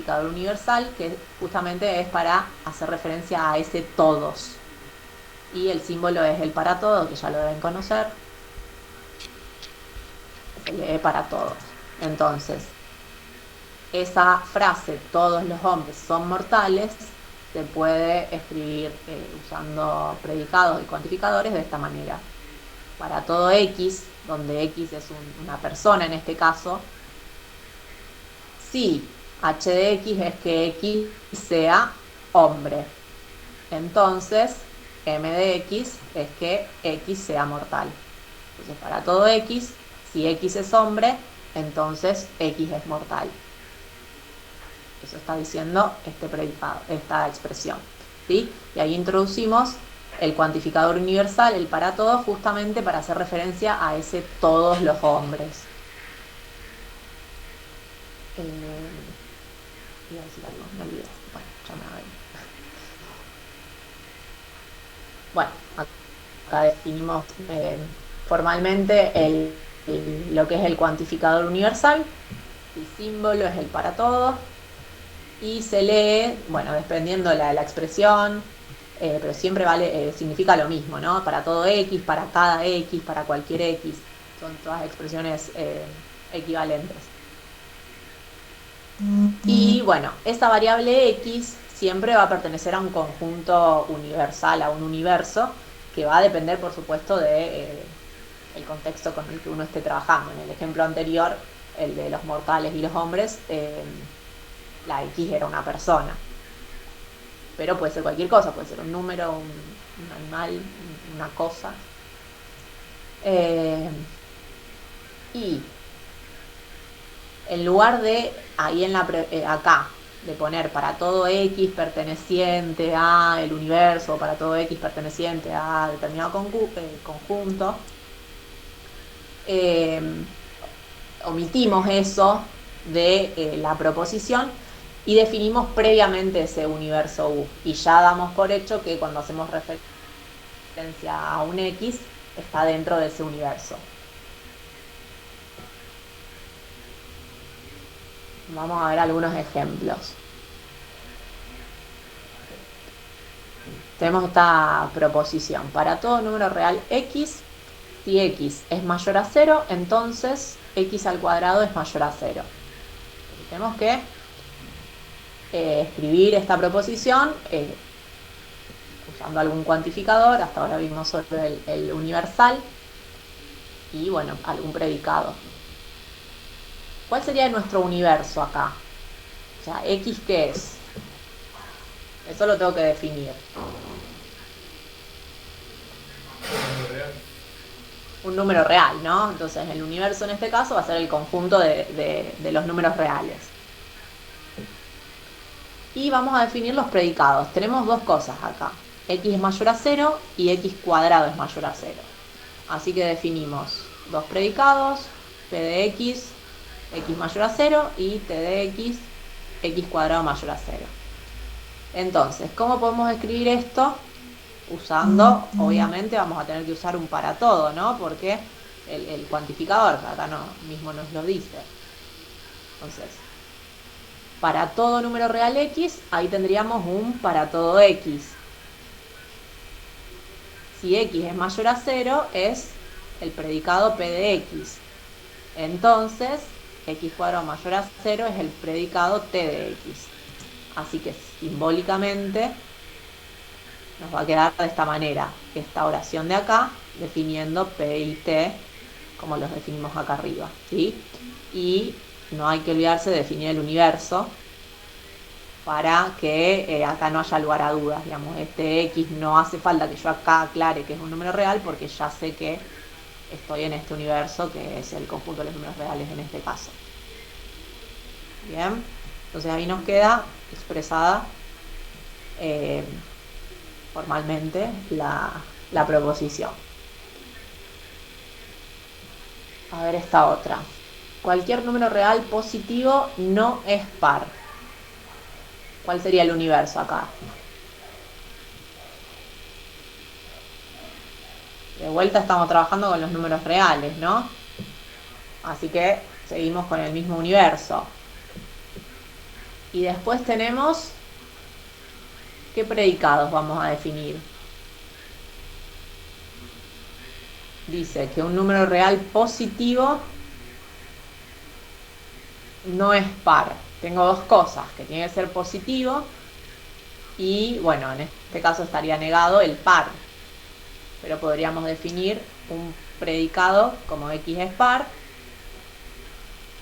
cuantificador universal, que justamente es para hacer referencia a ese todos. Y el símbolo es el para todo, que ya lo deben conocer. Se lee para todos. Entonces, esa frase, todos los hombres son mortales, se puede escribir usando predicados y cuantificadores de esta manera. Para todo X, donde X es una persona en este caso, si h de X es que X sea hombre, entonces m de X es que X sea mortal. Entonces, para todo X, si X es hombre, entonces X es mortal. Eso está diciendo este predicado, esta expresión, ¿sí? Y ahí introducimos el cuantificador universal, el para todos, justamente para hacer referencia a ese todos los hombres. Iba a decir algo, me olvidé. Bueno, ya me voy. Bueno, acá definimos formalmente lo que es el cuantificador universal. El símbolo es el para todos. Y se lee, bueno, dependiendo la expresión, pero siempre vale, significa lo mismo, ¿no? Para todo X, para cada X, para cualquier X. Son todas expresiones equivalentes. Y bueno, esa variable X siempre va a pertenecer a un conjunto universal, a un universo, que va a depender, por supuesto, de el contexto con el que uno esté trabajando. En el ejemplo anterior, el de los mortales y los hombres, la X era una persona. Pero puede ser cualquier cosa, puede ser un número, un animal, una cosa. Y en lugar de, ahí acá, de poner para todo X perteneciente a el universo, para todo X perteneciente a determinado conjunto, omitimos eso de la proposición y definimos previamente ese universo U. Y ya damos por hecho que cuando hacemos referencia a un X, está dentro de ese universo. Vamos a ver algunos ejemplos. Tenemos esta proposición. Para todo número real X, si X es mayor a 0, entonces X al cuadrado es mayor a 0. Tenemos que escribir esta proposición usando algún cuantificador. Hasta ahora vimos solo el universal. Y bueno, algún predicado. ¿Cuál sería nuestro universo acá? O sea, X, ¿qué es? Eso lo tengo que definir. Un número real, ¿no? Entonces el universo en este caso va a ser el conjunto de los números reales. Y vamos a definir los predicados. Tenemos dos cosas acá. X es mayor a 0 y X cuadrado es mayor a 0. Así que definimos dos predicados, P de X, X mayor a 0 y T de X, X cuadrado mayor a 0. Entonces, ¿cómo podemos escribir esto? Usando, obviamente vamos a tener que usar un para todo, ¿no? Porque el cuantificador acá mismo nos lo dice. Entonces, para todo número real X, ahí tendríamos un para todo X. Si X es mayor a 0, es el predicado P de X. Entonces, X cuadrado mayor a 0 es el predicado T de X. Así que simbólicamente nos va a quedar de esta manera, esta oración de acá, definiendo P y T, como los definimos acá arriba, ¿sí? Y no hay que olvidarse de definir el universo, para que acá no haya lugar a dudas, digamos, este X no hace falta que yo acá aclare que es un número real, porque ya sé que estoy en este universo, que es el conjunto de los números reales en este caso. Bien, entonces ahí nos queda expresada formalmente la proposición. A ver esta otra. Cualquier número real positivo no es par. ¿Cuál sería el universo acá? De vuelta estamos trabajando con los números reales, ¿no? Así que seguimos con el mismo universo. Y después tenemos, ¿qué predicados vamos a definir? Dice que un número real positivo no es par. Tengo dos cosas, que tiene que ser positivo y, bueno, en este caso estaría negado el par. Pero podríamos definir un predicado como x es par.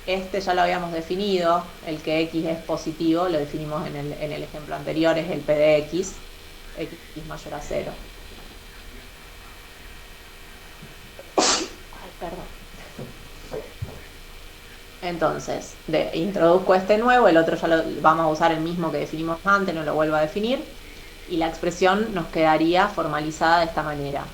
Este ya lo habíamos definido, el que x es positivo, lo definimos en el ejemplo anterior, es el p de x mayor a 0. Ay, perdón. Entonces, introduzco este nuevo, el otro ya lo vamos a usar el mismo que definimos antes, no lo vuelvo a definir, y la expresión nos quedaría formalizada de esta manera.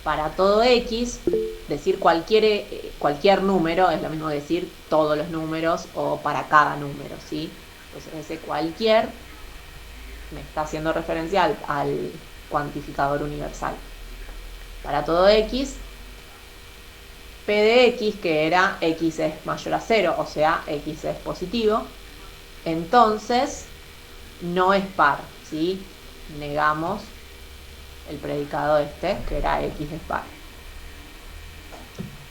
Para todo x, decir cualquier número es lo mismo que decir todos los números o para cada número, ¿sí? Entonces ese cualquier me está haciendo referencia al cuantificador universal. Para todo x, p de x, que era x es mayor a 0, o sea, x es positivo, entonces no es par, ¿sí? Negamos el predicado este, que era x es par.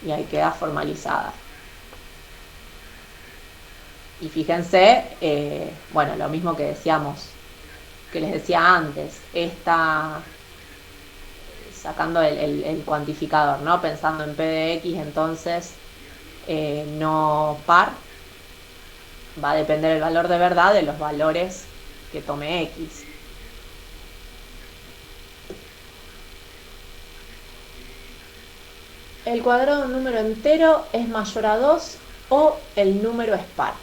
Y ahí queda formalizada. Y fíjense, bueno, lo mismo que decíamos, que les decía antes, sacando el cuantificador, ¿no? Pensando en p de x, entonces no par, va a depender el valor de verdad de los valores que tome x. El cuadrado de un número entero es mayor a 2 o el número es par.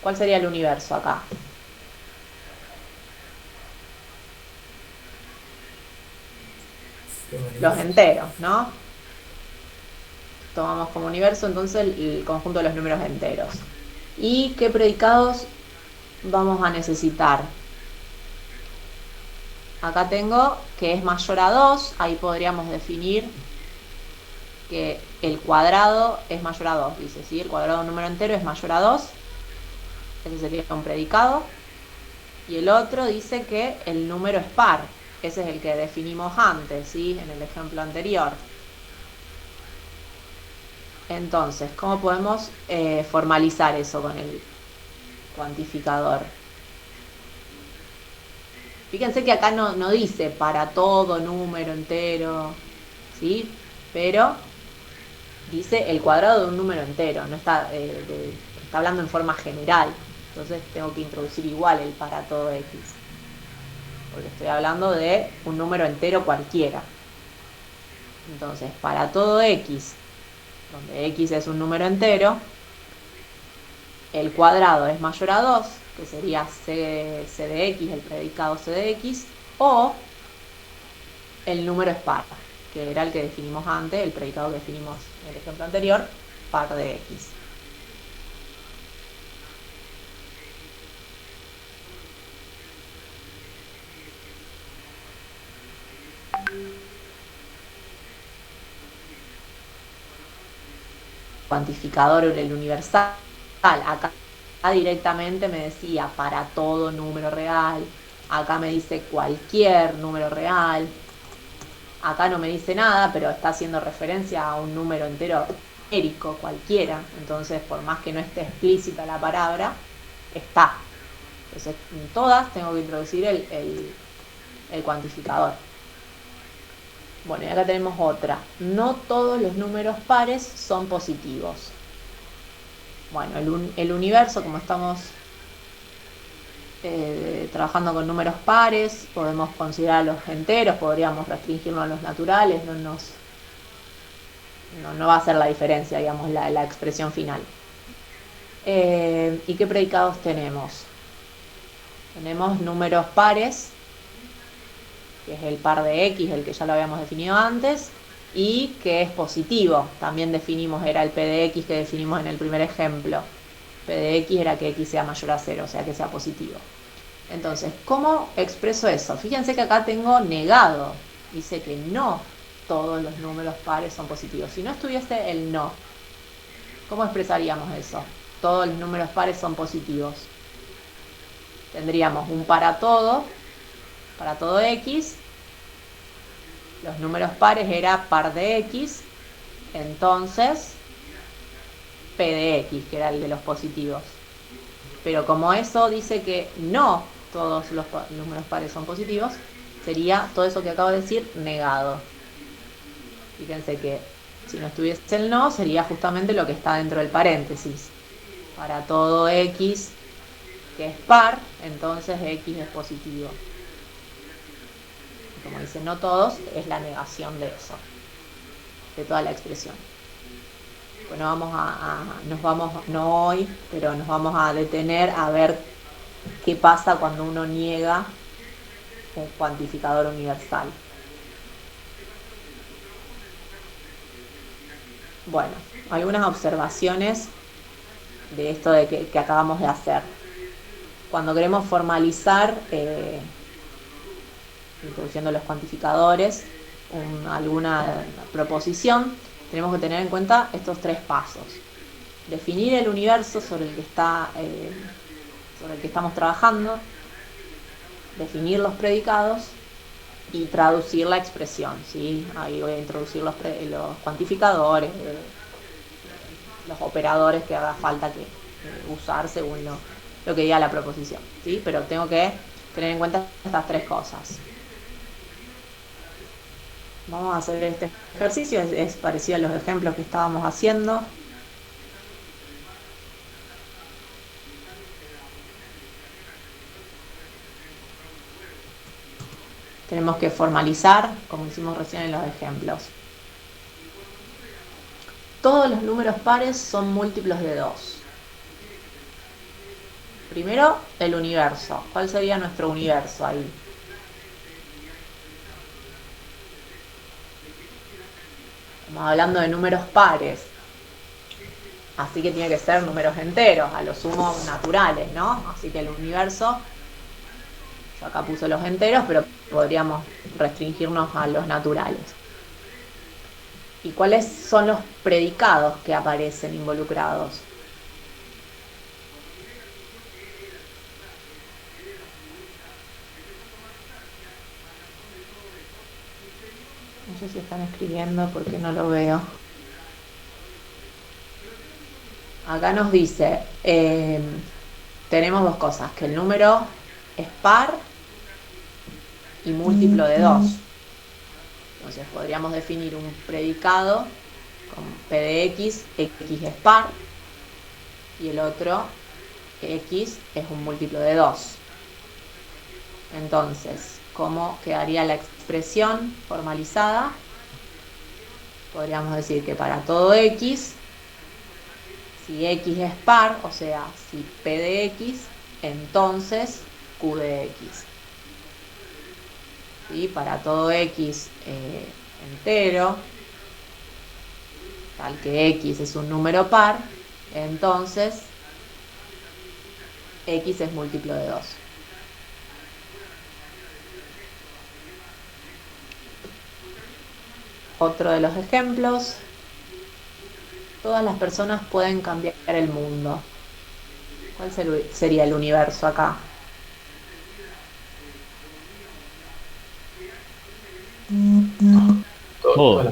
¿Cuál sería el universo acá? Los enteros, ¿no? Tomamos como universo entonces el conjunto de los números enteros. ¿Y qué predicados vamos a necesitar? Acá tengo que es mayor a 2, ahí podríamos definir que el cuadrado es mayor a 2, dice, ¿sí? El cuadrado de un número entero es mayor a 2, ese sería un predicado. Y el otro dice que el número es par, ese es el que definimos antes, ¿sí? En el ejemplo anterior. Entonces, ¿cómo podemos formalizar eso con el cuantificador? Fíjense que acá no dice para todo número entero, ¿sí? Pero dice el cuadrado de un número entero, no está, está hablando en forma general. Entonces tengo que introducir igual el para todo x, porque estoy hablando de un número entero cualquiera. Entonces, para todo x, donde x es un número entero, el cuadrado es mayor a 2, que sería c de x, el predicado c de x, o el número es par, que era el que definimos antes, el predicado que definimos en el ejemplo anterior, par de x. Cuantificador el universal, acá directamente me decía para todo número real, acá me dice cualquier número real, acá no me dice nada, pero está haciendo referencia a un número entero numérico cualquiera, entonces por más que no esté explícita la palabra, está. Entonces en todas tengo que introducir el cuantificador. Bueno, y acá tenemos otra. No todos los números pares son positivos. Bueno, el universo, como estamos trabajando con números pares, podemos considerar los enteros, podríamos restringirnos a los naturales, no va a ser la diferencia, digamos, la expresión final. ¿Y qué predicados tenemos? Tenemos números pares, que es el par de x, el que ya lo habíamos definido antes, y que es positivo. También definimos, era el p de x que definimos en el primer ejemplo. P de x era que x sea mayor a 0, o sea que sea positivo. Entonces, ¿cómo expreso eso? Fíjense que acá tengo negado. Dice que no todos los números pares son positivos. Si no estuviese el no, ¿cómo expresaríamos eso? todos los números pares son positivos. Tendríamos un para todo X. Los números pares era par de X, entonces P de X, que era el de los positivos. Pero como eso dice que no todos los números pares son positivos, sería todo eso que acabo de decir negado. Fíjense que si no estuviese el no, sería justamente lo que está dentro del paréntesis. Para todo X que es par, entonces X es positivo. Como dice no todos, es la negación de eso, de toda la expresión. Pues no hoy, pero nos vamos a detener a ver qué pasa cuando uno niega un cuantificador universal. Bueno, algunas observaciones de esto que acabamos de hacer. Cuando queremos formalizar, introduciendo los cuantificadores, alguna proposición, tenemos que tener en cuenta estos 3 pasos. Definir el universo sobre el que estamos trabajando, definir los predicados y traducir la expresión, ¿sí? Ahí voy a introducir los cuantificadores, los operadores que haga falta que usar según lo que diga la proposición, ¿sí? Pero tengo que tener en cuenta estas 3 cosas. Vamos a hacer este ejercicio, es parecido a los ejemplos que estábamos haciendo. Tenemos que formalizar, como hicimos recién en los ejemplos. Todos los números pares son múltiplos de 2. Primero, el universo. ¿Cuál sería nuestro universo ahí? Estamos hablando de números pares. Así que tiene que ser números enteros, a lo sumo naturales, ¿no? Así que el universo, yo acá puse los enteros, pero podríamos restringirnos a los naturales. ¿Y cuáles son los predicados que aparecen involucrados? No sé si están escribiendo porque no lo veo. Acá nos dice, tenemos 2 cosas, que el número es par y múltiplo de 2. Entonces podríamos definir un predicado con P de X es par, y el otro, X, es un múltiplo de 2. Entonces, ¿cómo quedaría la expresión formalizada? Podríamos decir que para todo X, si X es par, o sea, si P de X, entonces Q de X. ¿Sí? Para todo X entero, tal que X es un número par, entonces X es múltiplo de 2. Otro de los ejemplos. Todas las personas pueden cambiar el mundo. ¿Cuál sería el universo acá?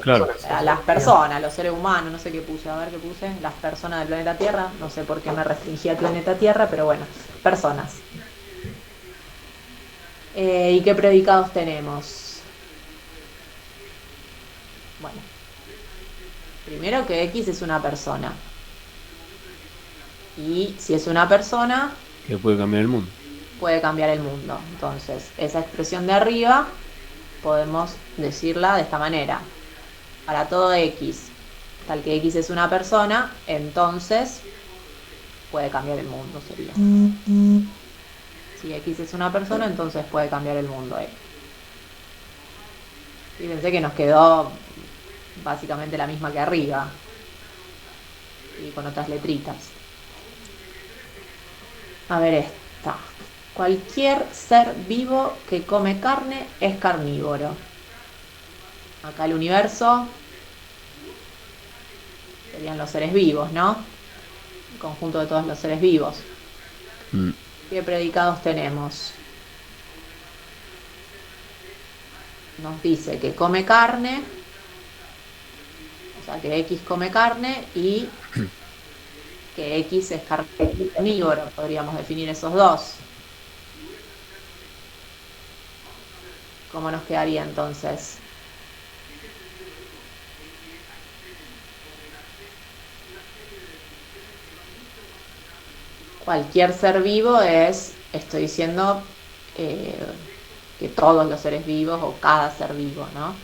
Claro. Las personas, los seres humanos, no sé qué puse, a ver qué puse. Las personas del planeta Tierra, no sé por qué me restringí al planeta Tierra, pero bueno, personas. ¿Y qué predicados tenemos? Bueno, primero que X es una persona. Y si es una persona, Que puede cambiar el mundo. puede cambiar el mundo. Entonces, esa expresión de arriba podemos decirla de esta manera. Para todo X, tal que X es una persona, entonces puede cambiar el mundo, sería. Si X es una persona, entonces puede cambiar el mundo. Fíjense que nos quedó básicamente la misma que arriba, y con otras letritas. A ver esta. Cualquier ser vivo que come carne es carnívoro. Acá el universo serían los seres vivos, ¿no? conjunto de todos los seres vivos. Mm. ¿Qué predicados tenemos? Nos dice que come carne, o sea que X come carne y que X es carnívoro, podríamos definir esos dos. ¿Cómo nos quedaría entonces? Cualquier ser vivo estoy diciendo que todos los seres vivos o cada ser vivo, ¿no?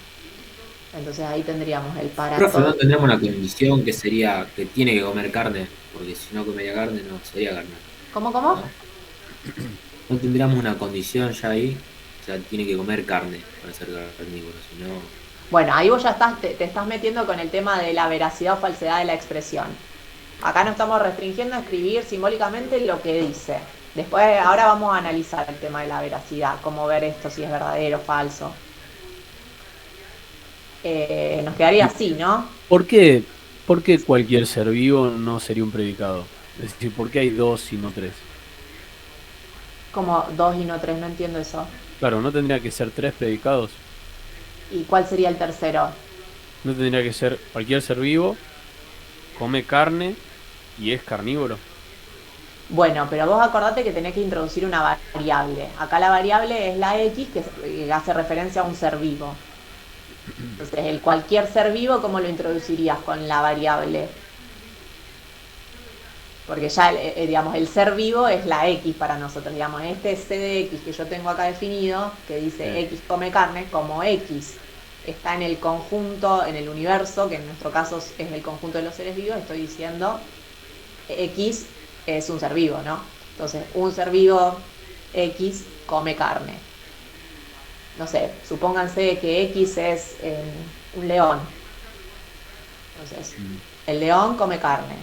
Entonces ahí tendríamos el para Profe, todo. no tendríamos una condición que sería que tiene que comer carne, porque si no comería carne no sería carne, ¿Cómo, cómo? ¿no? No tendríamos una condición ya ahí, o sea, tiene que comer carne para ser carnívoro, si no... Bueno, ahí vos ya te estás metiendo con el tema de la veracidad o falsedad de la expresión. Acá no estamos restringiendo a escribir simbólicamente lo que dice. Después, ahora vamos a analizar el tema de la veracidad, cómo ver esto, si es verdadero o falso. Nos quedaría así, ¿no? ¿Por qué cualquier ser vivo no sería un predicado? Es decir, ¿por qué hay dos y no tres? Como dos y no tres, no entiendo eso. Claro, ¿no tendría que ser tres predicados? ¿Y cuál sería el tercero? ¿No tendría que ser cualquier ser vivo, come carne y es carnívoro? Bueno, pero vos acordate que tenés que introducir una variable. Acá la variable es la X, que hace referencia a un ser vivo. Entonces, el cualquier ser vivo, ¿cómo lo introducirías con la variable? Porque ya, digamos, el ser vivo es la X para nosotros. Digamos, este C de X que yo tengo acá definido, que dice X come carne, como X está en el conjunto, en el universo, que en nuestro caso es el conjunto de los seres vivos, estoy diciendo X es un ser vivo, ¿no? Entonces, un ser vivo X come carne. No sé, supónganse que X es un león. Entonces, el león come carne.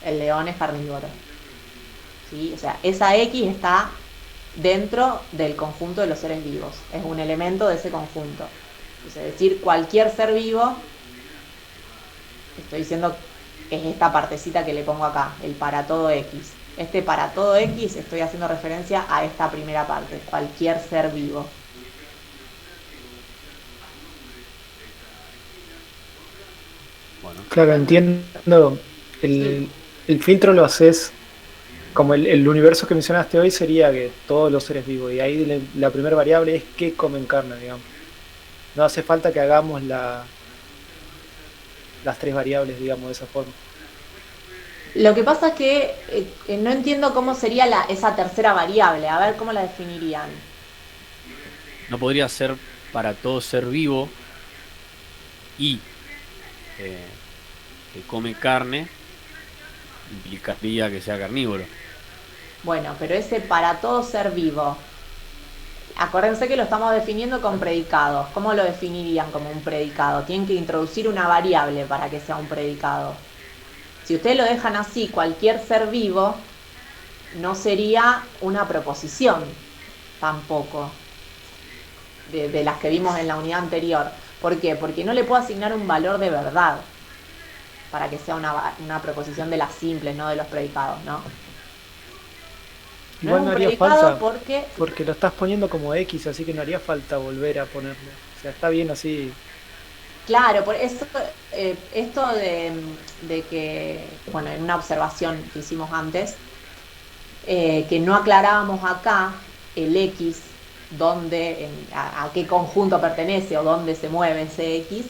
El león es carnívoro. ¿Sí? O sea, esa X está dentro del conjunto de los seres vivos. Es un elemento de ese conjunto. Entonces, decir cualquier ser vivo, estoy diciendo es esta partecita que le pongo acá, el para todo X. Este para todo X estoy haciendo referencia a esta primera parte, cualquier ser vivo. Bueno, Claro, entiendo. El filtro lo haces como el universo que mencionaste hoy sería que todos los seres vivos. Y ahí la primera variable es que comen carne, digamos. No hace falta que hagamos las tres variables, digamos, de esa forma. Lo que pasa es que no entiendo cómo sería esa tercera variable. A ver cómo la definirían. no podría ser para todo ser vivo y que come carne, implicaría que sea carnívoro. Bueno, pero ese para todo ser vivo, acuérdense que lo estamos definiendo con predicados. ¿Cómo lo definirían como un predicado? Tienen que introducir una variable para que sea un predicado. Si ustedes lo dejan así, cualquier ser vivo, no sería una proposición tampoco de las que vimos en la unidad anterior. ¿Por qué? Porque no le puedo asignar un valor de verdad para que sea una proposición de las simples, no de los predicados, ¿no? Igual es no un haría predicado falta, porque lo estás poniendo como X, así que no haría falta volver a ponerlo. O sea, está bien así. claro, por eso esto de que, bueno, en una observación que hicimos antes, que no aclarábamos acá el X, a qué conjunto pertenece o dónde se mueve ese X,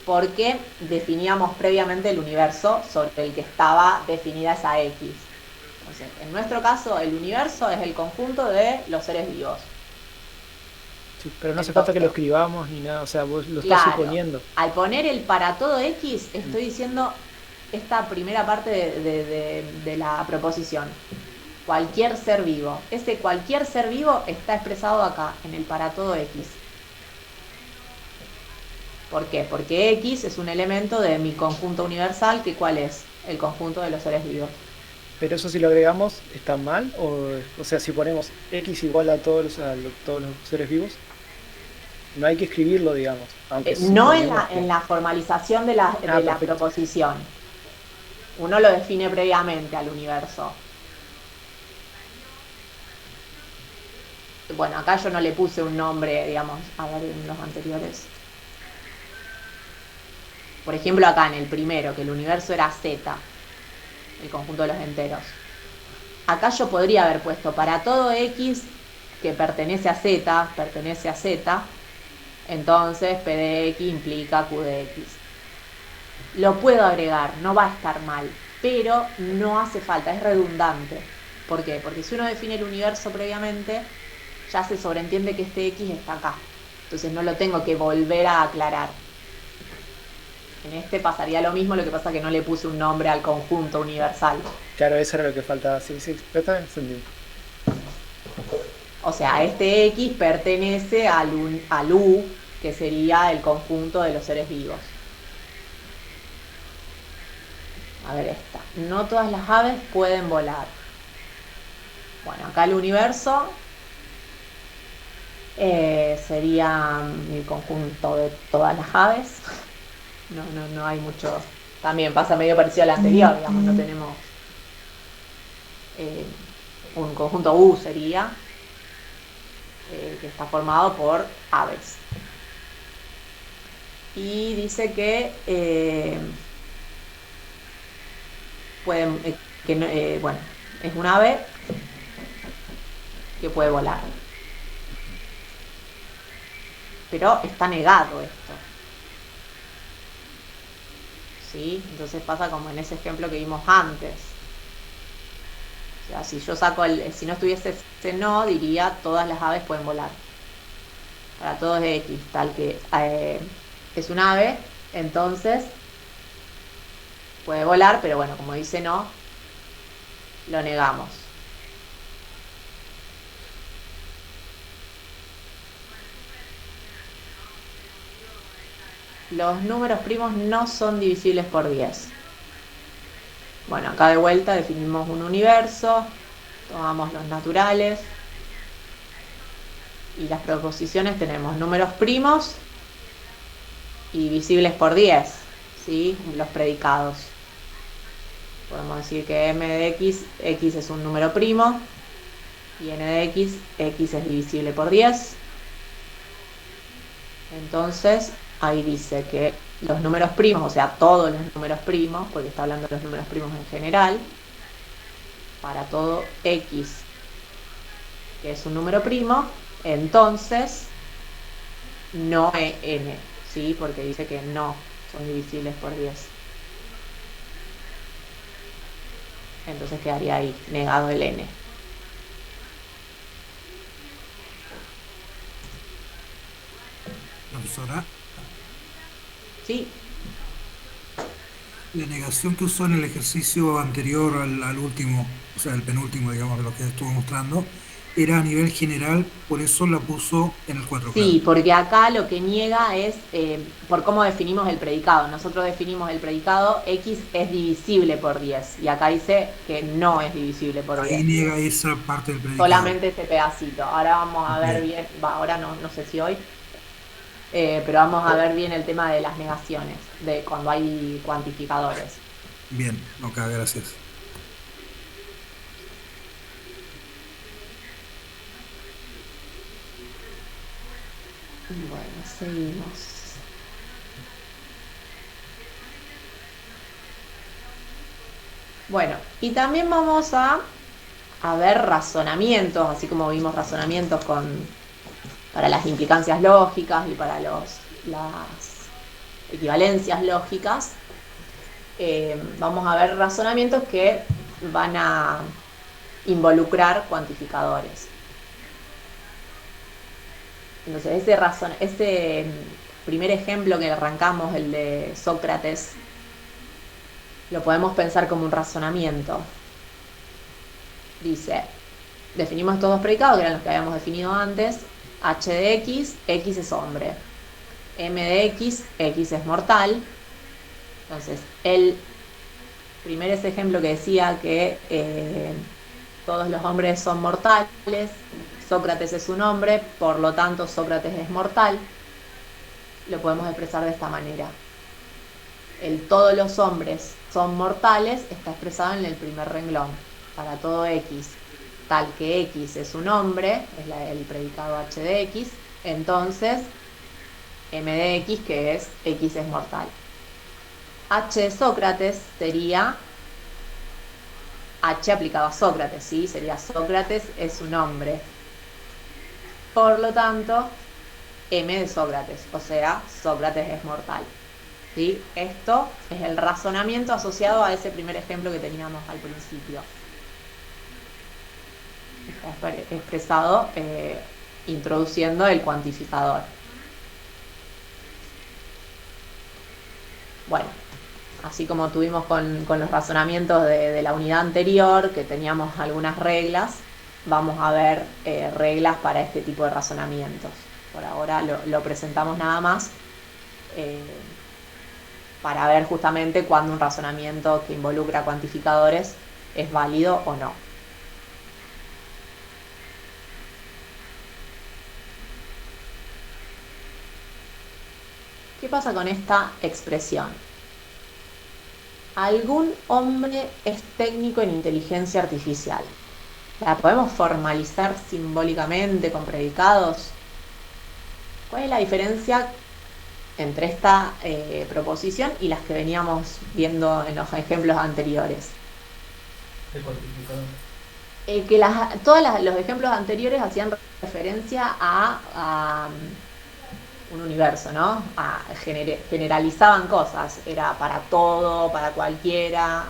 porque definíamos previamente el universo sobre el que estaba definida esa X. Entonces, en nuestro caso, el universo es el conjunto de los seres vivos. Sí, pero no hace falta que lo escribamos ni nada, o sea, vos lo estás suponiendo. Al poner el para todo X, estoy diciendo esta primera parte de la proposición. Cualquier ser vivo. Ese cualquier ser vivo está expresado acá, en el para todo X. ¿Por qué? Porque X es un elemento de mi conjunto universal, que ¿cuál es? El conjunto de los seres vivos. Pero eso si lo agregamos, ¿está mal? O sea, si ponemos X igual a todos los seres vivos, no hay que escribirlo, digamos. Aunque No suponemos en la formalización de la perfecto. proposición. Uno lo define previamente al universo. Bueno, acá yo no le puse un nombre, digamos, a ver en los anteriores. Por ejemplo, acá en el primero, que el universo era Z, el conjunto de los enteros. Acá yo podría haber puesto para todo X que pertenece a Z, entonces P de X implica Q de X. Lo puedo agregar, no va a estar mal, pero no hace falta, es redundante. ¿Por qué? Porque si uno define el universo previamente, ya se sobreentiende que este X está acá. Entonces no lo tengo que volver a aclarar. En este pasaría lo mismo, lo que pasa es que no le puse un nombre al conjunto universal. Claro, eso era lo que faltaba. Sí, sí, pero está bien entendido. O sea, este X pertenece al U, que sería el conjunto de los seres vivos. A ver esta. No todas las aves pueden volar. Bueno, acá el universo sería el conjunto de todas las aves. No hay mucho. También pasa medio parecido al anterior, digamos, no tenemos un conjunto U sería que está formado por aves. Y dice que pueden, bueno, es un ave que puede volar. Pero está negado esto. ¿Sí? Entonces pasa como en ese ejemplo que vimos antes. O sea, si yo saco si no estuviese ese no, diría todas las aves pueden volar. Para todos es X, tal que es un ave, entonces puede volar, pero bueno, como dice no, lo negamos. Los números primos no son divisibles por 10. Bueno, acá de vuelta definimos un universo, tomamos los naturales y las proposiciones tenemos números primos y divisibles por 10, ¿sí? Los predicados. Podemos decir que m de x es un número primo, y n de x es divisible por 10. Entonces, ahí dice que los números primos, o sea, todos los números primos, porque está hablando de los números primos en general, para todo x, que es un número primo, entonces no es n, ¿sí? Porque dice que no son divisibles por 10. Entonces quedaría ahí, negado el n. Profesora, ¿Sí? la negación que usó en el ejercicio anterior al último, o sea, el penúltimo, digamos, de lo que estuvo mostrando, era a nivel general, por eso la puso en el 4 claro. Sí, porque acá lo que niega es por cómo definimos el predicado. Nosotros definimos el predicado x es divisible por 10 y acá dice que no es divisible por Ahí 10. niega esa parte del predicado. Solamente ese pedacito. Ahora vamos a ver bien, ahora no sé si hoy, pero vamos a ver bien el tema de las negaciones, de cuando hay cuantificadores. Bien, ok, gracias. Bueno, seguimos. Bueno, y también vamos a ver razonamientos, así como vimos razonamientos para las implicancias lógicas y para las equivalencias lógicas. Vamos a ver razonamientos que van a involucrar cuantificadores. Entonces ese primer ejemplo que arrancamos, el de Sócrates, lo podemos pensar como un razonamiento. Dice, definimos estos dos predicados, que eran los que habíamos definido antes. H de x es hombre. M de x es mortal. Entonces, el primero ese ejemplo que decía que todos los hombres son mortales, Sócrates es un hombre, por lo tanto Sócrates es mortal, lo podemos expresar de esta manera. todos los hombres son mortales está expresado en el primer renglón. Para todo X, tal que X es un hombre, es el predicado H de X, entonces M de X, que es X es mortal. H de Sócrates sería H aplicado a Sócrates, ¿sí? Sería Sócrates es un hombre. Por lo tanto, M de Sócrates, o sea, Sócrates es mortal. ¿Sí? Esto es el razonamiento asociado a ese primer ejemplo que teníamos al principio. Está expresado introduciendo el cuantificador. Bueno, así como tuvimos con los razonamientos de la unidad anterior, que teníamos algunas reglas, vamos a ver reglas para este tipo de razonamientos. Por ahora lo presentamos nada más para ver justamente cuándo un razonamiento que involucra cuantificadores es válido o no. ¿Qué pasa con esta expresión? Algún hombre es técnico en inteligencia artificial. ¿La podemos formalizar simbólicamente con predicados? ¿Cuál es la diferencia entre esta proposición y las que veníamos viendo en los ejemplos anteriores? Todos los ejemplos anteriores hacían referencia a un universo, ¿no? Generalizaban cosas, era para todo, para cualquiera.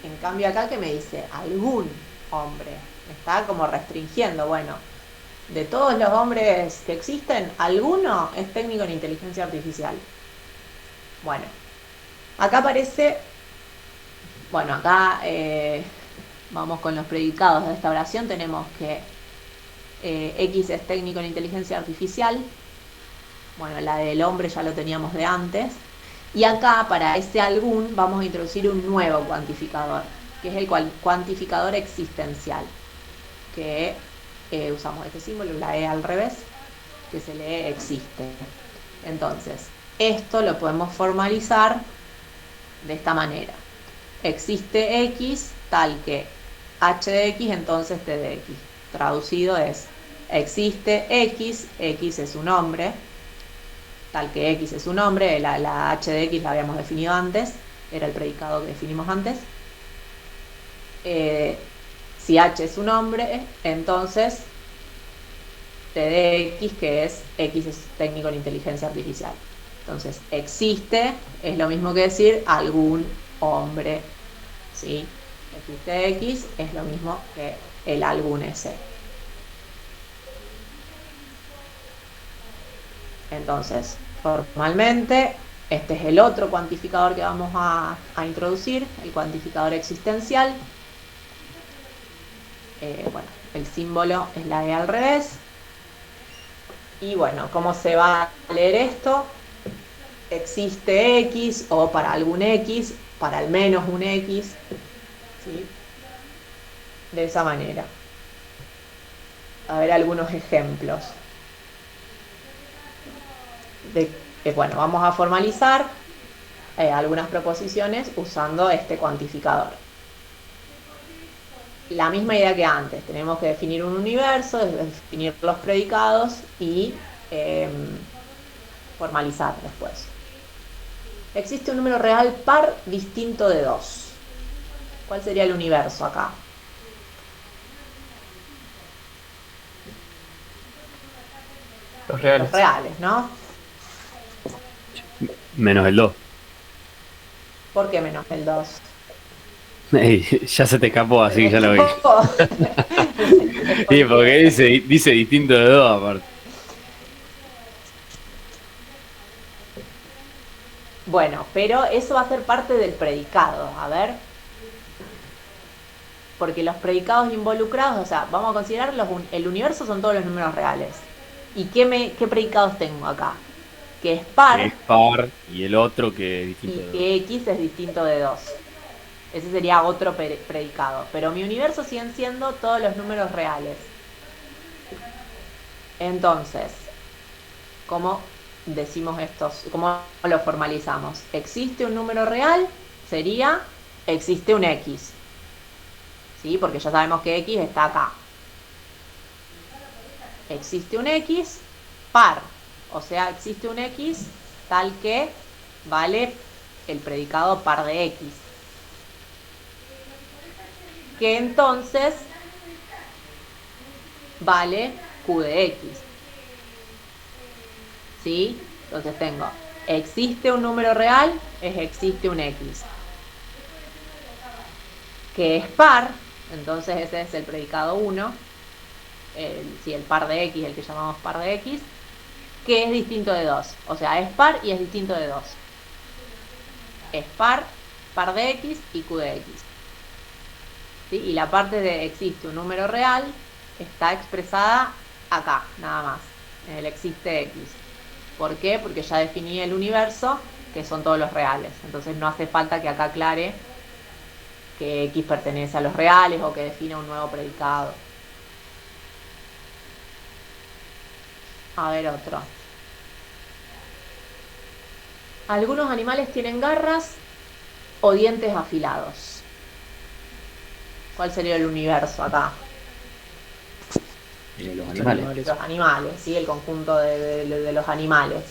En cambio acá, ¿qué me dice? Algún hombre. Está como restringiendo, bueno, de todos los hombres que existen, alguno es técnico en inteligencia artificial. Bueno, acá aparece, bueno, acá vamos con los predicados de esta oración, tenemos que X es técnico en inteligencia artificial. Bueno, la del hombre ya lo teníamos de antes. Y acá, para ese algún, vamos a introducir un nuevo cuantificador, que es el cuantificador existencial, que usamos este símbolo, la E al revés, que se lee existe. Entonces, esto lo podemos formalizar de esta manera. Existe X tal que H de X, entonces T de X. Traducido es, existe X, X es un nombre, tal que X es un nombre, la H de X la habíamos definido antes, era el predicado que definimos antes. Si H es un nombre, entonces T de X, que es X es técnico en inteligencia artificial. Entonces, existe es lo mismo que decir algún hombre, ¿sí? Existe X es lo mismo que el algún S. Entonces, formalmente, este es el otro cuantificador que vamos a introducir, el cuantificador existencial. Bueno, el símbolo es la E al revés. Y bueno, ¿cómo se va a leer esto? Existe X, o para algún X, para al menos un X, ¿sí? De esa manera. A ver algunos ejemplos. Bueno, vamos a formalizar algunas proposiciones usando este cuantificador. La misma idea que antes, tenemos que definir un universo, definir los predicados y formalizar después. Existe un número real par distinto de 2. ¿Cuál sería el universo acá? Los reales. Los reales, ¿no? Menos el 2. ¿Por qué menos el 2? Ey, ya se te escapó, así que ya lo vi. Sí, porque dice distinto de 2 aparte. Bueno, pero eso va a ser parte del predicado, a ver. Porque los predicados involucrados, o sea, vamos a considerar el universo son todos los números reales. ¿Y qué predicados tengo acá? Que es par. Que es par y el otro que es distinto de 2. Y que X es distinto de 2. Ese sería otro predicado. Pero mi universo siguen siendo todos los números reales. Entonces, como decimos estos, cómo lo formalizamos? Existe un número real, sería existe un X, ¿sí? Porque ya sabemos que X está acá. Existe un X par, o sea, existe un X tal que vale el predicado par de X, que entonces vale Q de X, ¿sí? Entonces tengo, existe un número real, es existe un X, que es par, entonces ese es el predicado 1, el par de X, el que llamamos par de X, que es distinto de 2, o sea, es par y es distinto de 2. Es par de X y Q de X. ¿Sí? Y la parte de existe un número real está expresada acá, nada más, en el existe X. ¿Por qué? Porque ya definí el universo, que son todos los reales. Entonces no hace falta que acá aclare que X pertenece a los reales o que defina un nuevo predicado. A ver otro. Algunos animales tienen garras o dientes afilados. ¿Cuál sería el universo acá? Los animales. Los animales, ¿sí? El conjunto de los animales.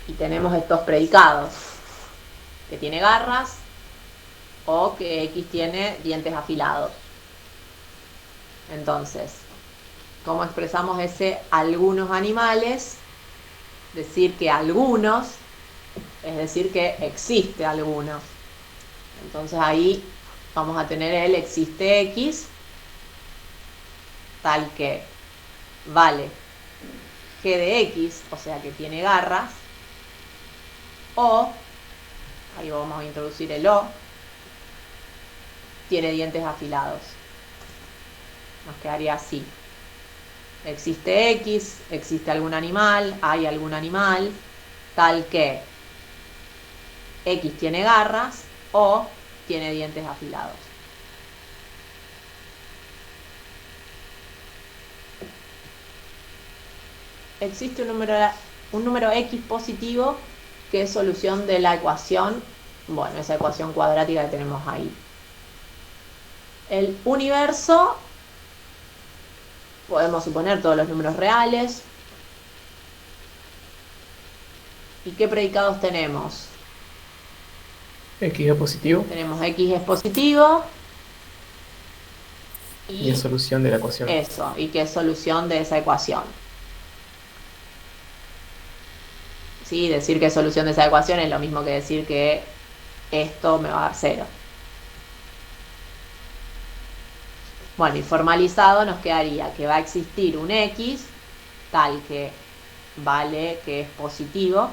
Y tenemos estos predicados, que tiene garras o que X tiene dientes afilados. Entonces, ¿cómo expresamos ese algunos animales? Decir que algunos, es decir que existe algunos. Entonces ahí vamos a tener el existe X, tal que vale G de X, o sea que tiene garras, o, ahí vamos a introducir el O, tiene dientes afilados. Nos quedaría así. Existe X, existe algún animal, hay algún animal, tal que X tiene garras o tiene dientes afilados. Existe un número X positivo que es solución de la ecuación, bueno, esa ecuación cuadrática que tenemos ahí. El universo, podemos suponer todos los números reales. ¿Y qué predicados tenemos? X es positivo Tenemos X es positivo y es solución de la ecuación. Eso, y que es solución de esa ecuación. ¿Sí? Decir que es solución de esa ecuación es lo mismo que decir que esto me va a dar 0. Bueno, y formalizado nos quedaría que va a existir un X tal que vale que es positivo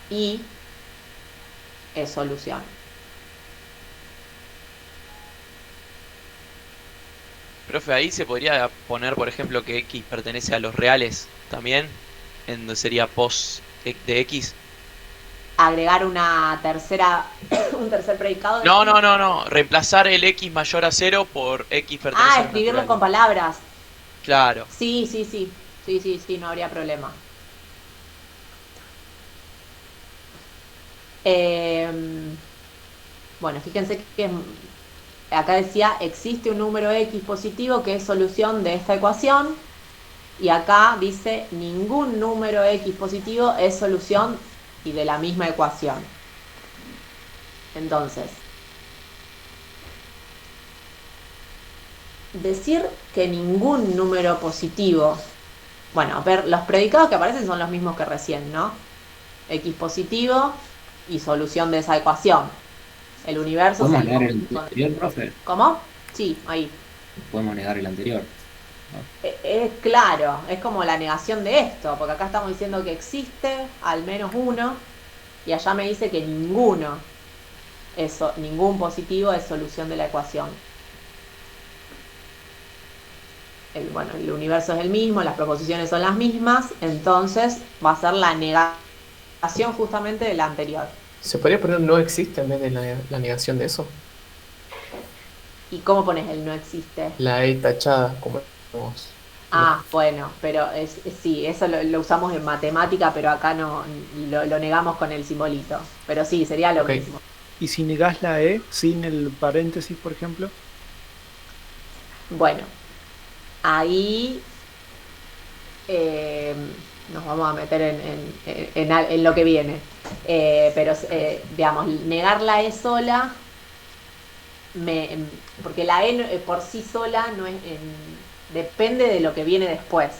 y es solución. Profe, ahí se podría poner, por ejemplo, que X pertenece a los reales también, en donde sería pos de X. Agregar una tercera, un tercer predicado. No. Reemplazar el X mayor a 0 por X pertenece a los escribirlo naturales. con palabras. Claro. Sí, no habría problema. Bueno, fíjense que acá decía existe un número X positivo que es solución de esta ecuación, y acá dice ningún número X positivo es solución y de la misma ecuación. Entonces, decir que ningún número positivo, bueno, a ver, los predicados que aparecen son los mismos que recién, ¿no? X positivo y solución de esa ecuación. El universo... ¿Podemos negar el anterior, profe? ¿Cómo? Sí, ahí. Podemos negar el anterior. Es claro, es como la negación de esto, porque acá estamos diciendo que existe al menos uno, y allá me dice que ninguno, ningún positivo es solución de la ecuación. El universo es el mismo, las proposiciones son las mismas, entonces va a ser la negación justamente de la anterior. ¿Se podría poner no existe en vez de la negación de eso? ¿Y cómo pones el no existe? La E tachada, como tenemos Ah, bueno, pero sí, eso lo usamos en matemática, pero acá no lo negamos con el simbolito. Pero sí, sería lo Ok. mismo. Y si negás la E sin el paréntesis, por ejemplo, Bueno, ahí eh, nos vamos a meter en lo que viene. Pero, digamos, negar la E sola, porque la E por sí sola no es, depende de lo que viene después.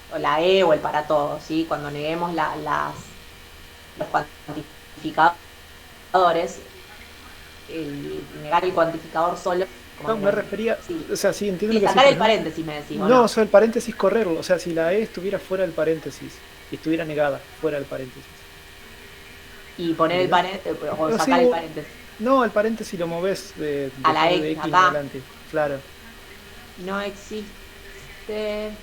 O la E o el para todos, ¿sí? Cuando neguemos los cuantificadores, negar el cuantificador solo, como no, que me refería, sí. o sea, sí, entiendo Sí, lo que decís, sacar el pero paréntesis, me decís, ¿o no, o no? sea, el paréntesis correrlo, o sea, si la E estuviera fuera del paréntesis y estuviera negada fuera del paréntesis. Y poner el ¿Entendés? paréntesis, o O sí, sacar el paréntesis. no, el paréntesis lo movés A la después de X X en acá adelante, claro. no existe.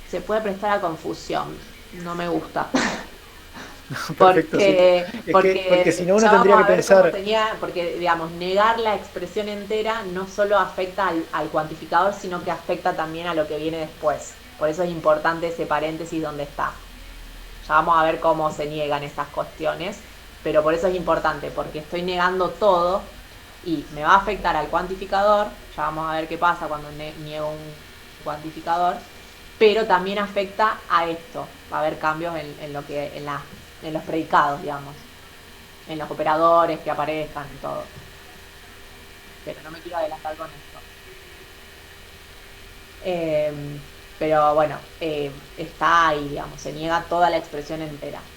Se puede prestar a confusión. No me gusta. Perfecto, sí. Porque si Porque no uno ya tendría vamos que a ver cómo pensar, tenía, porque digamos, negar la expresión entera no solo afecta al cuantificador, sino que afecta también a lo que viene después. Por eso es importante ese paréntesis donde está. Ya vamos a ver cómo se niegan estas cuestiones, pero por eso es importante, porque estoy negando todo y me va a afectar al cuantificador. Ya vamos a ver qué pasa cuando niego un cuantificador, pero también afecta a esto. Va a haber cambios en los predicados, digamos, en los operadores que aparezcan y todo. Pero no me quiero adelantar con esto. Eh, pero bueno, está ahí, digamos, se niega toda la expresión entera.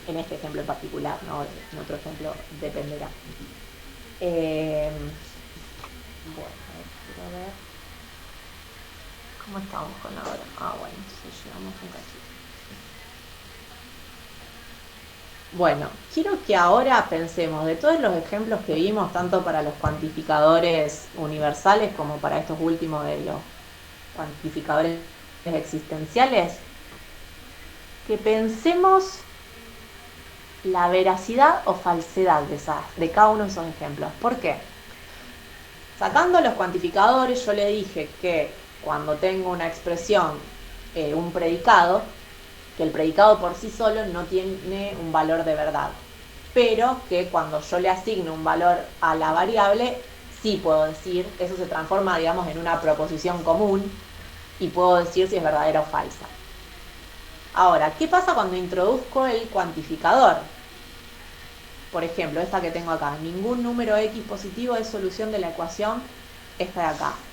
En este ejemplo en particular, ¿no? En otro ejemplo dependerá. Bueno, a ver, quiero ver. ¿Cómo estamos con la hora? Ah, bueno, sí, llegamos un cachito. Bueno, quiero que ahora pensemos de todos los ejemplos que vimos, tanto para los cuantificadores universales como para estos últimos de los cuantificadores existenciales, que pensemos la veracidad o falsedad de cada uno de esos ejemplos. ¿Por qué? Sacando los cuantificadores, yo le dije que cuando tengo una expresión, un predicado, que el predicado por sí solo no tiene un valor de verdad, pero que cuando yo le asigno un valor a la variable, sí puedo decir, eso se transforma, digamos, en una proposición común y puedo decir si es verdadera o falsa. Ahora, ¿qué pasa cuando introduzco el cuantificador? Por ejemplo, esta que tengo acá, ningún número x positivo es solución de la ecuación esta de acá.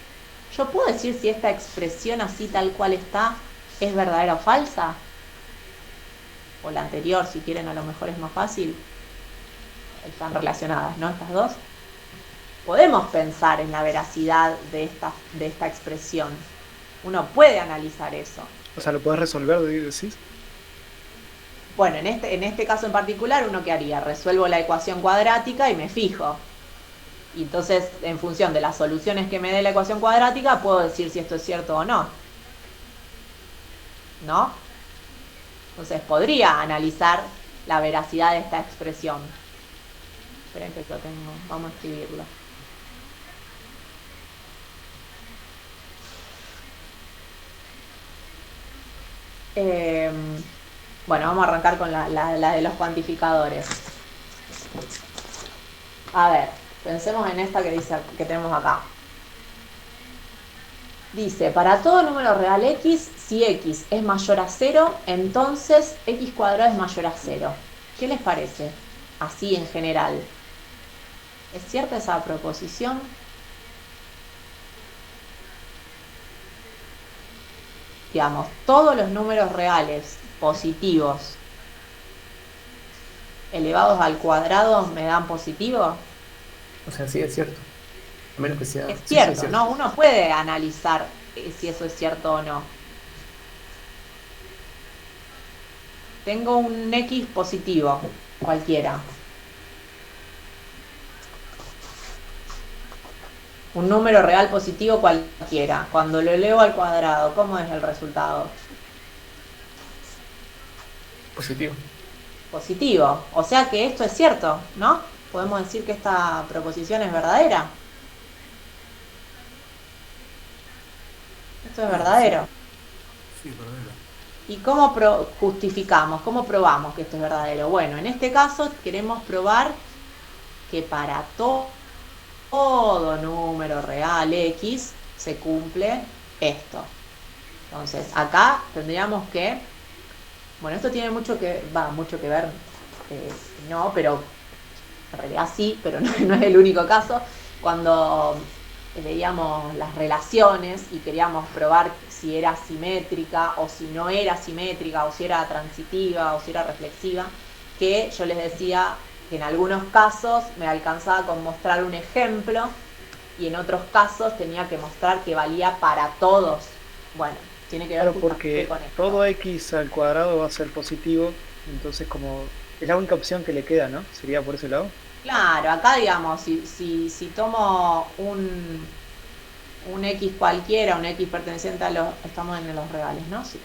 ¿Yo puedo decir si esta expresión así tal cual está es verdadera o falsa? O la anterior, si quieren, a lo mejor es más fácil. Están relacionadas, ¿no? Estas dos. Podemos pensar en la veracidad de esta expresión. Uno puede analizar eso. o sea, lo podés resolver, decís. Bueno, en este caso en particular, ¿uno qué haría? Resuelvo la ecuación cuadrática y me fijo. Y entonces, en función de las soluciones que me dé la ecuación cuadrática, puedo decir si esto es cierto o no. ¿No? Entonces, podría analizar la veracidad de esta expresión. Esperen que lo tengo. Vamos a escribirlo. Bueno, vamos a arrancar con la de los cuantificadores. A ver, pensemos en esta que dice, que tenemos acá. Dice, para todo número real x, si x es mayor a 0, entonces x cuadrado es mayor a 0. ¿Qué les parece? Así en general. ¿Es cierta esa proposición? Digamos, todos los números reales positivos elevados al cuadrado me dan positivo. O sea, sí, es cierto. A menos que sea. Es Sí, sí, cierto, ¿no? Uno puede analizar si eso es cierto o no. Tengo un X positivo, cualquiera. Un número real positivo cualquiera. Cuando lo elevo al cuadrado, ¿cómo es el resultado? Positivo. Positivo. O sea que esto es cierto, ¿no? Podemos decir que esta proposición es verdadera. Esto es verdadero. Sí, verdadero. ¿Y cómo justificamos, cómo probamos que esto es verdadero? Bueno, en este caso queremos probar que para todo número real X se cumple esto. Entonces, acá tendríamos que, bueno, esto tiene mucho que ver, no, pero en realidad sí, pero no es el único caso. Cuando veíamos las relaciones y queríamos probar si era simétrica o si no era simétrica, o si era transitiva o si era reflexiva, que yo les decía que en algunos casos me alcanzaba con mostrar un ejemplo y en otros casos tenía que mostrar que valía para todos. Bueno, tiene que ver Claro, justamente porque con esto. todo x al cuadrado va a ser positivo, entonces como es la única opción que le queda, ¿no? Sería por ese lado. Claro, acá digamos, si tomo un X cualquiera, un X perteneciente a los, estamos en los reales, ¿no? Sí.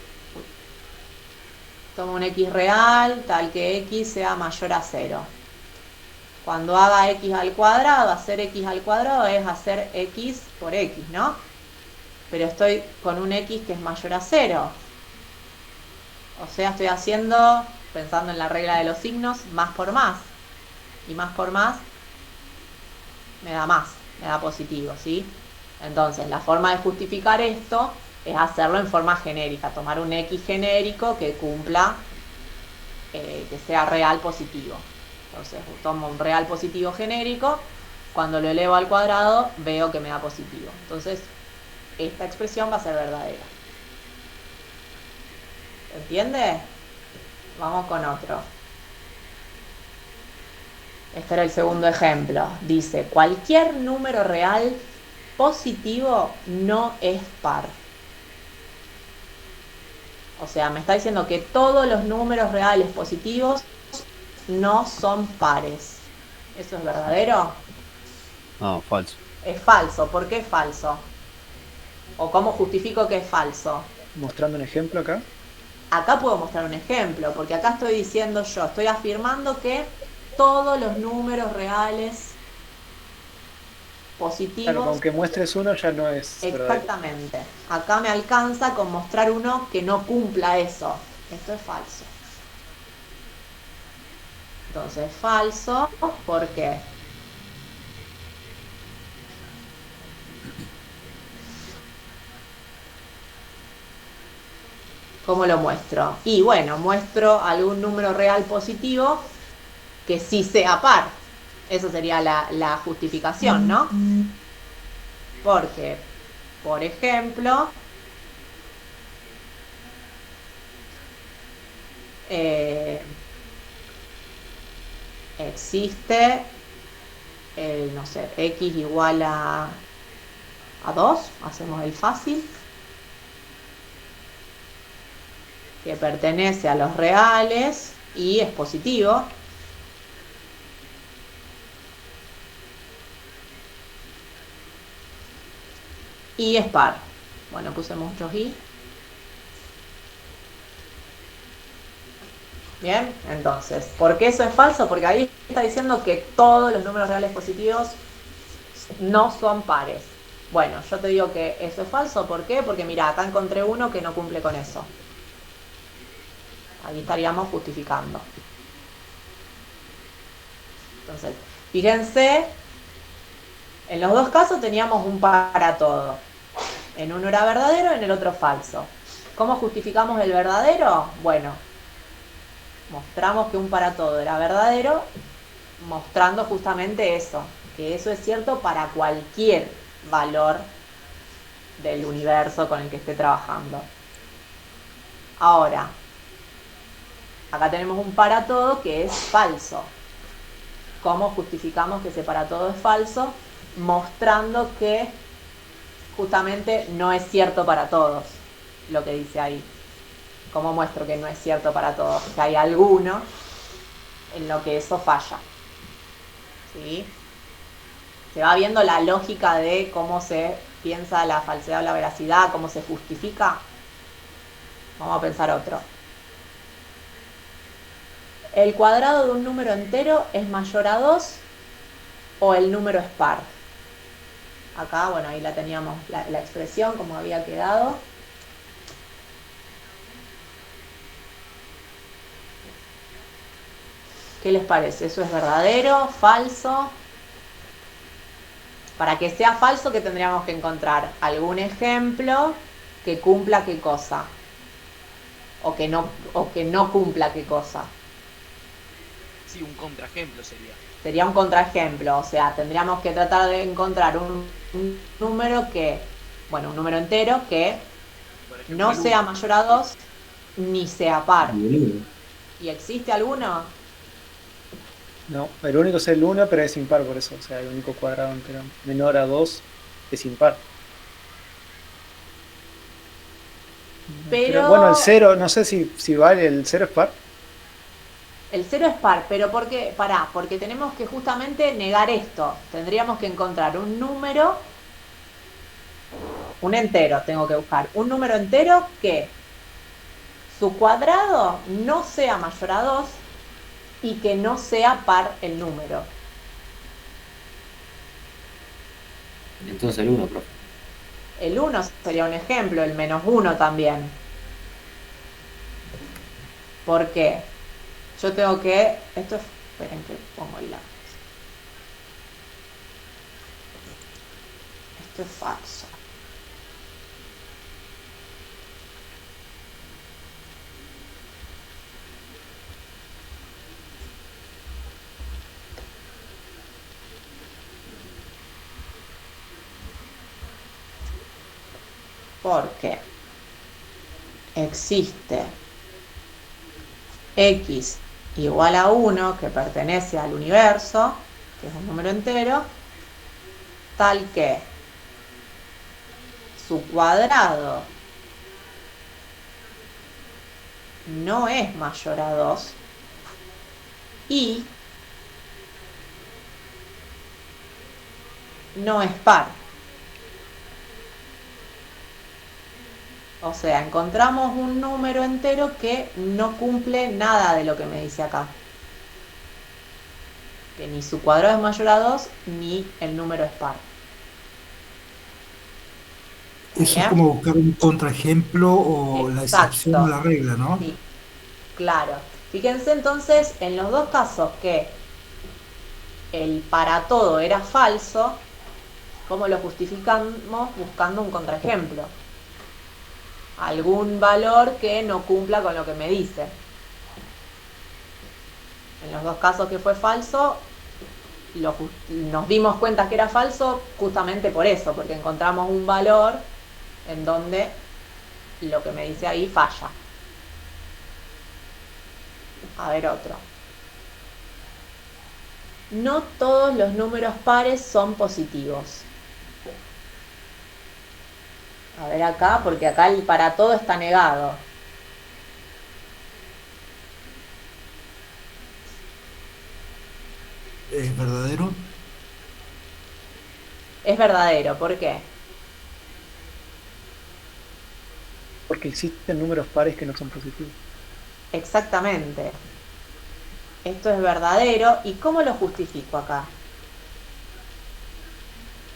Tomo un X real, tal que X sea mayor a 0. Cuando haga X al cuadrado, hacer X al cuadrado es hacer X por X, ¿no? Pero estoy con un X que es mayor a 0. O sea, estoy haciendo, pensando en la regla de los signos, más por más. Y más por más me da positivo, ¿sí? Entonces, la forma de justificar esto es hacerlo en forma genérica, tomar un X genérico que cumpla, que sea real positivo. Entonces, tomo un real positivo genérico, cuando lo elevo al cuadrado veo que me da positivo. Entonces, esta expresión va a ser verdadera. ¿Se entiende? Vamos con otro. Este era el segundo ejemplo. Dice, cualquier número real positivo no es par. O sea, me está diciendo que todos los números reales positivos no son pares. ¿Eso es verdadero? No, falso. Es falso. ¿Por qué es falso? ¿O cómo justifico que es falso? Mostrando un ejemplo acá. Acá puedo mostrar un ejemplo, porque acá estoy diciendo yo, estoy afirmando que todos los números reales positivos... Claro, con que muestres uno ya no es verdadero. Exactamente. Acá me alcanza con mostrar uno que no cumpla eso. Esto es falso. Entonces, falso, ¿por qué? ¿Cómo lo muestro? Y bueno, muestro algún número real positivo que sí sea par. Eso sería la justificación, ¿no? Porque, por ejemplo, existe, no sé, X igual a 2, hacemos el fácil, que pertenece a los reales y es positivo. Y es par. Bueno, puse muchos y. Bien, entonces, ¿por qué eso es falso? Porque ahí está diciendo que todos los números reales positivos no son pares. Bueno, yo te digo que eso es falso. ¿Por qué? Porque mira, acá encontré uno que no cumple con eso. Ahí estaríamos justificando. Entonces, fíjense, en los dos casos teníamos un para todo. En uno era verdadero, en el otro falso. ¿Cómo justificamos el verdadero? Bueno, mostramos que un para todo era verdadero, mostrando justamente eso, que eso es cierto para cualquier valor del universo con el que esté trabajando. Ahora, acá tenemos un para todo que es falso. ¿Cómo justificamos que ese para todo es falso? Mostrando que justamente no es cierto para todos, lo que dice ahí. ¿Cómo muestro que no es cierto para todos? Que hay alguno en lo que eso falla. ¿Sí? Se va viendo la lógica de cómo se piensa la falsedad o la veracidad, cómo se justifica. Vamos a pensar otro. ¿El cuadrado de un número entero es mayor a 2 o el número es par? Acá, bueno, ahí la teníamos la expresión como había quedado. ¿Qué les parece? ¿Eso es verdadero? ¿Falso? Para que sea falso, ¿qué tendríamos que encontrar? Algún ejemplo que cumpla qué cosa. O que no cumpla qué cosa. Sí, un contraejemplo sería. Sería un contraejemplo, o sea, tendríamos que tratar de encontrar un número que, bueno, un número entero que Por ejemplo, no el sea uno. mayor a 2 ni sea par. Boludo. ¿Y existe alguno? No, el único es el 1, pero es impar por eso. O sea, el único cuadrado entero menor a 2 es impar. Pero bueno, el Pero 0, no sé si vale, el 0 es par. el 0 es par, pero ¿por qué? Pará, porque tenemos que justamente negar esto. Tendríamos que encontrar un número, un entero, tengo que buscar, un número entero que su cuadrado no sea mayor a 2 y que no sea par el número. Entonces el 1, profe. El 1 sería un ejemplo, el -1 también. ¿Por qué? Yo tengo que... Esperen que pongo el lápiz. Esto es falso. Porque existe x igual a 1 que pertenece al universo, que es un número entero, tal que su cuadrado no es mayor a 2 y no es par. O sea, encontramos un número entero que no cumple nada de lo que me dice acá. Que ni su cuadrado es mayor a 2, ni el número es par. Eso es ¿Bien? como buscar un contraejemplo o la excepción a Exacto. la regla, ¿no? Sí, claro. Fíjense entonces en los dos casos que el para todo era falso, ¿cómo lo justificamos? Buscando un contraejemplo. Algún valor que no cumpla con lo que me dice. En los dos casos que fue falso, nos dimos cuenta que era falso justamente por eso, porque encontramos un valor en donde lo que me dice ahí falla. A ver otro. No todos los números pares son positivos. A ver acá, porque acá el para todo está negado. ¿Es verdadero? Es verdadero, ¿por qué? Porque existen números pares que no son positivos. Exactamente. Esto es verdadero. ¿Y cómo lo justifico acá?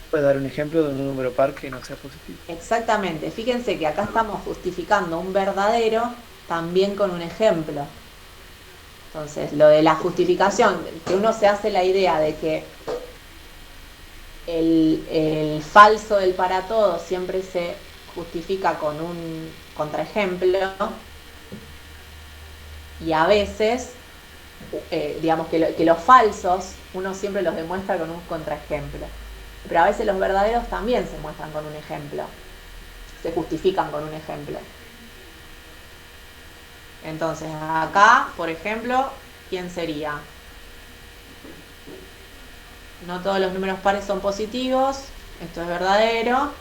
Puedes dar un ejemplo de un número par que no sea positivo. Exactamente. Fíjense que acá estamos justificando un verdadero también con un ejemplo. Entonces, lo de la justificación, que uno se hace la idea de que el falso del para todo siempre se justifica con un contraejemplo, y a veces, digamos que los falsos uno siempre los demuestra con un contraejemplo, pero a veces los verdaderos también se muestran con un ejemplo, se justifican con un ejemplo. Entonces acá, por ejemplo, ¿quién sería? No todos los números pares son positivos. Esto es verdadero.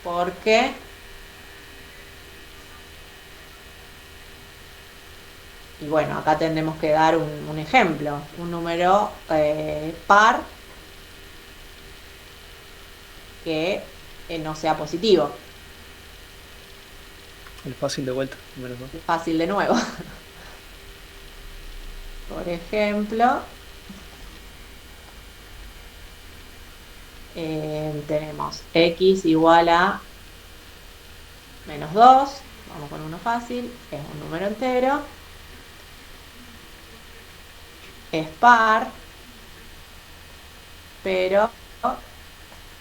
Porque y bueno, acá tendremos que dar un ejemplo. Un número par que no sea positivo. El fácil de vuelta, número 2. Fácil de nuevo. Por ejemplo, Tenemos x igual a menos 2, vamos con uno fácil, es un número entero, es par, pero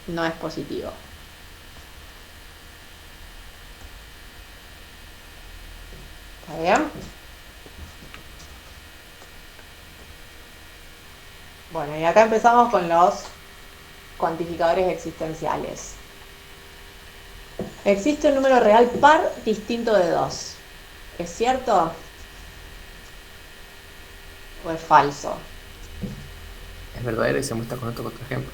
no es positivo. ¿Está bien? Bueno, y acá empezamos con los cuantificadores existenciales. Existe un número real par distinto de 2. ¿Es cierto? ¿O es falso? Es verdadero y se muestra con otro ejemplo.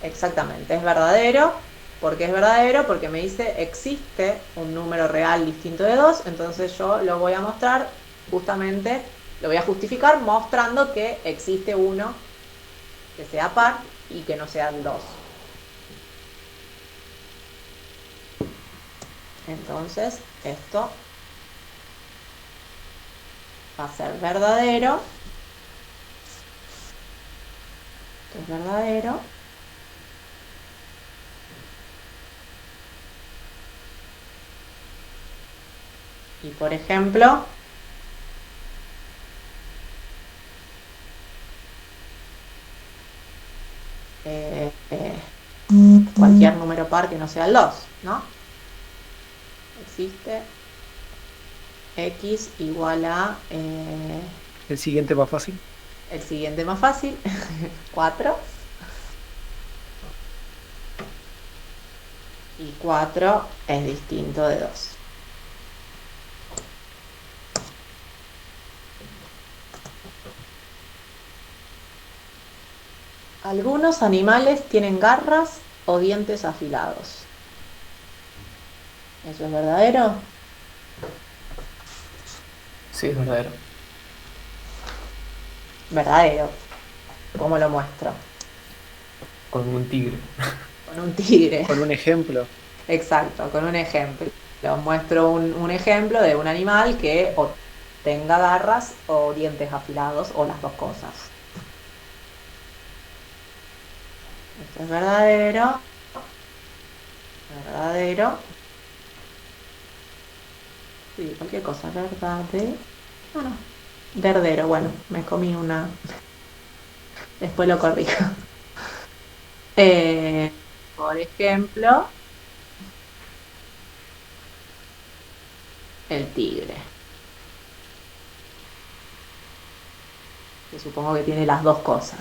Exactamente, es verdadero. ¿Por qué es verdadero? Porque me dice existe un número real distinto de 2, entonces yo lo voy a mostrar justamente, lo voy a justificar mostrando que existe uno que sea par y que no sea el 2. Entonces, esto va a ser verdadero. Esto es verdadero. Y por ejemplo, cualquier número par que no sea el 2, ¿no? Existe x igual a El siguiente más fácil. el siguiente más fácil, 4. Y 4 es distinto de 2. Algunos animales tienen garras o dientes afilados. ¿Eso es verdadero? Sí, es verdadero. Verdadero. ¿Cómo lo muestro? Con un tigre. Con un tigre. Con un ejemplo. Exacto, con un ejemplo. Les muestro un ejemplo de un animal que o tenga garras o dientes afilados o las dos cosas. Esto es verdadero. Verdadero. Sí, cualquier cosa, verdadero. Ah, no. Verdadero, bueno, me comí una. Después lo corrijo. Por ejemplo, el tigre. Que supongo que tiene las dos cosas.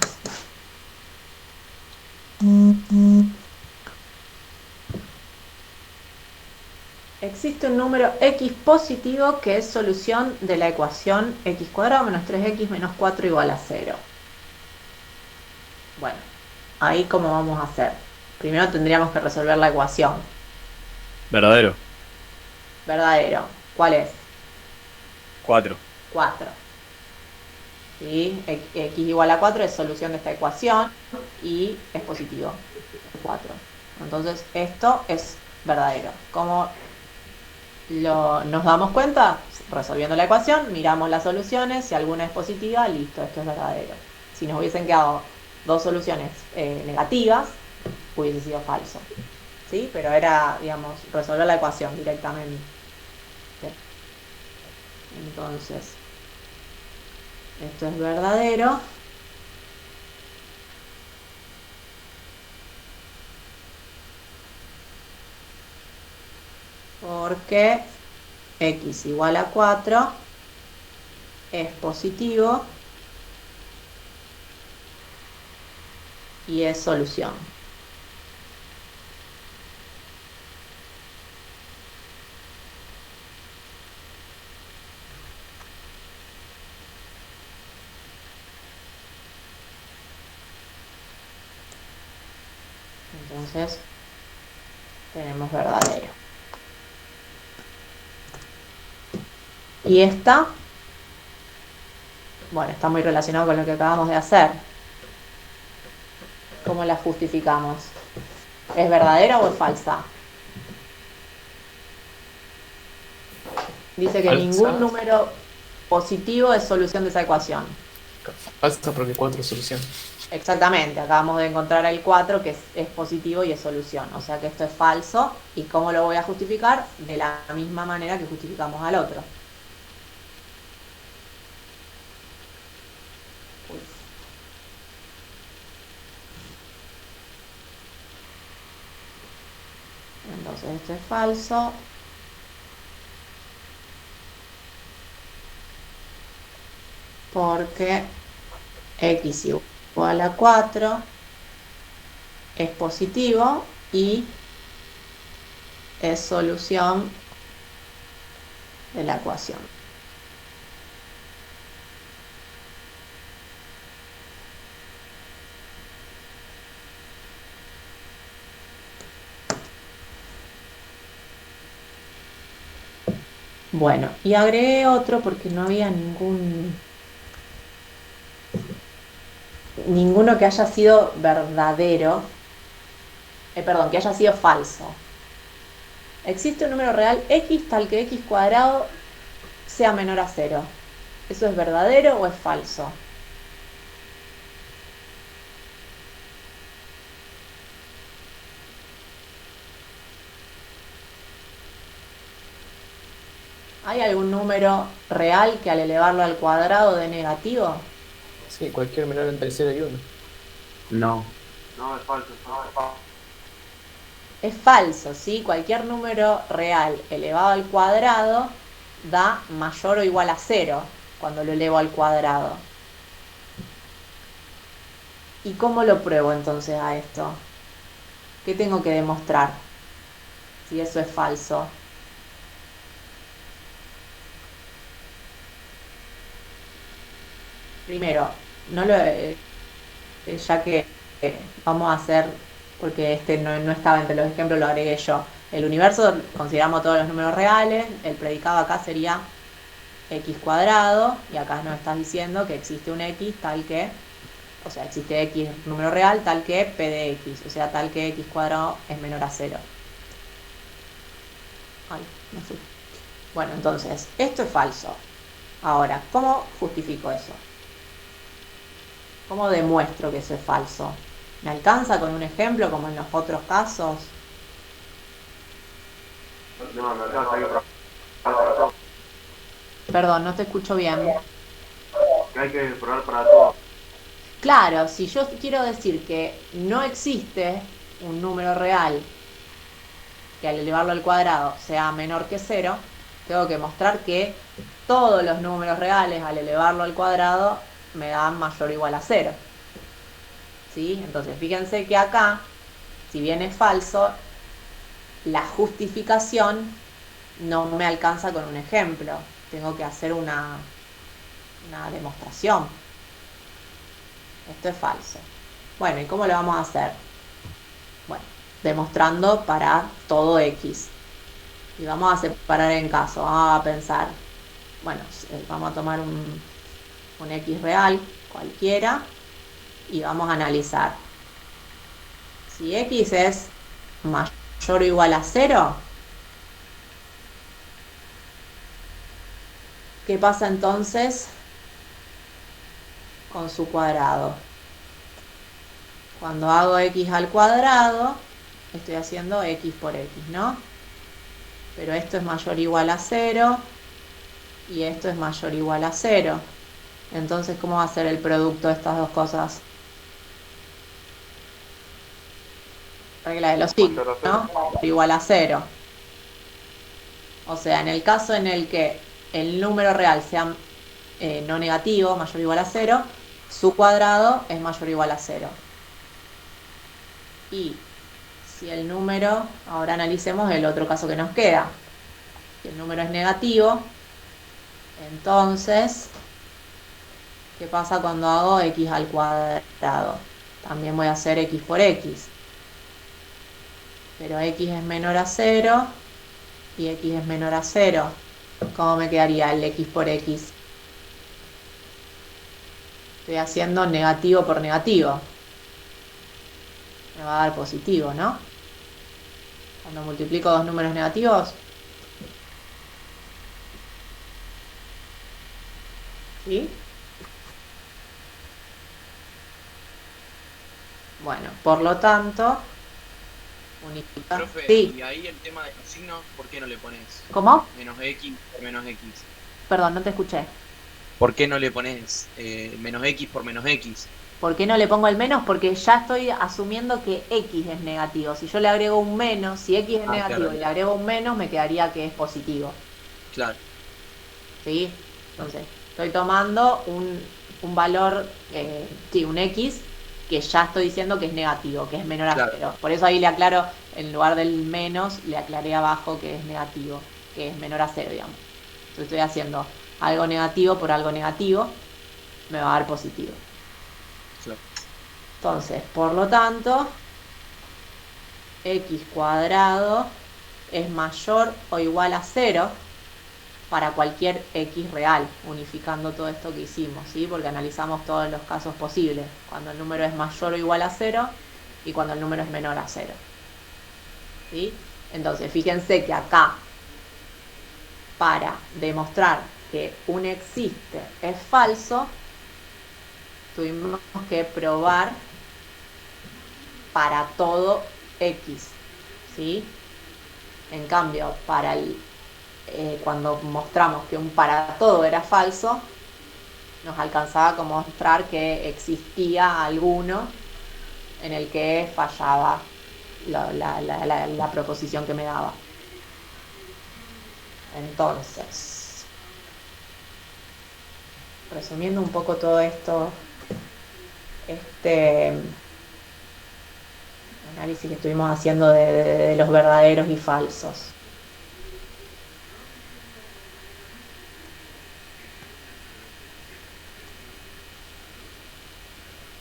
Existe un número x positivo que es solución de la ecuación x cuadrado menos 3x menos 4 igual a 0. Bueno, ahí cómo vamos a hacer. Primero tendríamos que resolver la ecuación. Verdadero. Verdadero. ¿Cuál es? 4. 4. ¿Sí? X igual a 4 es solución de esta ecuación y es positivo. 4. Entonces esto es verdadero. ¿Cómo nos damos cuenta? Resolviendo la ecuación, miramos las soluciones, si alguna es positiva, listo, esto es verdadero. Si nos hubiesen quedado dos soluciones negativas, hubiese sido falso. ¿Sí? Pero era, digamos, resolver la ecuación directamente. Entonces, esto es verdadero. Porque x igual a 4 es positivo y es solución. Entonces, tenemos verdadero. Y esta, bueno, está muy relacionado con lo que acabamos de hacer. ¿Cómo la justificamos? ¿Es verdadera o es falsa? Dice que Falsa. ningún número positivo es solución de esa ecuación. Falsa porque 4 es solución. Exactamente, acabamos de encontrar el 4 que es positivo y es solución, o sea que esto es falso. ¿Y cómo lo voy a justificar? De la misma manera que justificamos al otro. Uy. Entonces esto es falso. Porque x igual a 4 es positivo y es solución de la ecuación. Bueno, y agregué otro porque no había ninguno que haya sido verdadero, perdón, que haya sido falso. Existe un número real x tal que x cuadrado sea menor a 0. ¿Eso es verdadero o es falso? ¿Hay algún número real que al elevarlo al cuadrado dé negativo? Sí, cualquier menor entre 0 y 1. No. Es falso, ¿sí? Cualquier número real elevado al cuadrado da mayor o igual a 0 cuando lo elevo al cuadrado. ¿Y cómo lo pruebo entonces a esto? ¿Qué tengo que demostrar si eso es falso? Primero, no lo, ya que vamos a hacer, porque este no estaba entre los ejemplos, lo agregué yo. El universo consideramos todos los números reales, el predicado acá sería x cuadrado, y acá nos estás diciendo que existe un x tal que, o sea, existe x número real tal que p de x, o sea, tal que x cuadrado es menor a 0. Ay, me fui. Bueno, entonces, esto es falso. Ahora, ¿cómo justifico eso? ¿Cómo demuestro que eso es falso? ¿Me alcanza con un ejemplo como en los otros casos? Perdón, no te escucho bien. Hay que probar para todo. Claro, si yo quiero decir que no existe un número real que al elevarlo al cuadrado sea menor que 0, tengo que mostrar que todos los números reales al elevarlo al cuadrado me dan mayor o igual a 0. ¿Sí? Entonces, fíjense que acá, si bien es falso, la justificación no me alcanza con un ejemplo. Tengo que hacer una demostración. Esto es falso. Bueno, ¿y cómo lo vamos a hacer? Bueno, demostrando para todo x. Y vamos a separar en caso. Vamos a pensar, bueno, vamos a tomar un x real, cualquiera, y vamos a analizar. Si x es mayor o igual a 0, ¿qué pasa entonces con su cuadrado? Cuando hago x al cuadrado, estoy haciendo x por x, ¿no? Pero esto es mayor o igual a 0 y esto es mayor o igual a 0. Entonces, ¿cómo va a ser el producto de estas dos cosas? Regla de los signos, ¿no? Igual a 0. O sea, en el caso en el que el número real sea no negativo, mayor o igual a 0, su cuadrado es mayor o igual a 0. Y si el número, ahora analicemos el otro caso que nos queda. Si el número es negativo, entonces, ¿qué pasa cuando hago x al cuadrado? También voy a hacer x por x. Pero x es menor a 0 y x es menor a 0. ¿Cómo me quedaría el x por x? Estoy haciendo negativo por negativo. Me va a dar positivo, ¿no? Cuando multiplico dos números negativos. ¿Sí? Bueno, por lo tanto, unificar. Profe, Sí, y ahí el tema de los signos, ¿por qué no le pones ¿cómo? menos X por menos X? Perdón, no te escuché. ¿Por qué no le pones menos X por menos X? ¿Por qué no le pongo el menos? Porque ya estoy asumiendo que X es negativo. Si yo le agrego un menos, si X es negativo claro. y le agrego un menos, me quedaría que es positivo. Claro. ¿Sí? Entonces, estoy tomando un valor, sí, un X, que ya estoy diciendo que es negativo, que es menor a Claro. 0. Por eso ahí le aclaro, en lugar del menos, le aclaré abajo que es negativo, que es menor a 0, digamos. Entonces estoy haciendo algo negativo por algo negativo, me va a dar positivo. Claro. Entonces, por lo tanto, x cuadrado es mayor o igual a 0 para cualquier x real, unificando todo esto que hicimos, ¿sí? Porque analizamos todos los casos posibles, cuando el número es mayor o igual a 0 y cuando el número es menor a 0. ¿Sí? Entonces, fíjense que acá, para demostrar que un existe es falso, tuvimos que probar para todo x, ¿sí? En cambio, para cuando mostramos que un para todo era falso, nos alcanzaba con mostrar que existía alguno en el que fallaba la proposición que me daba. Entonces, resumiendo un poco todo esto, este análisis que estuvimos haciendo de los verdaderos y falsos.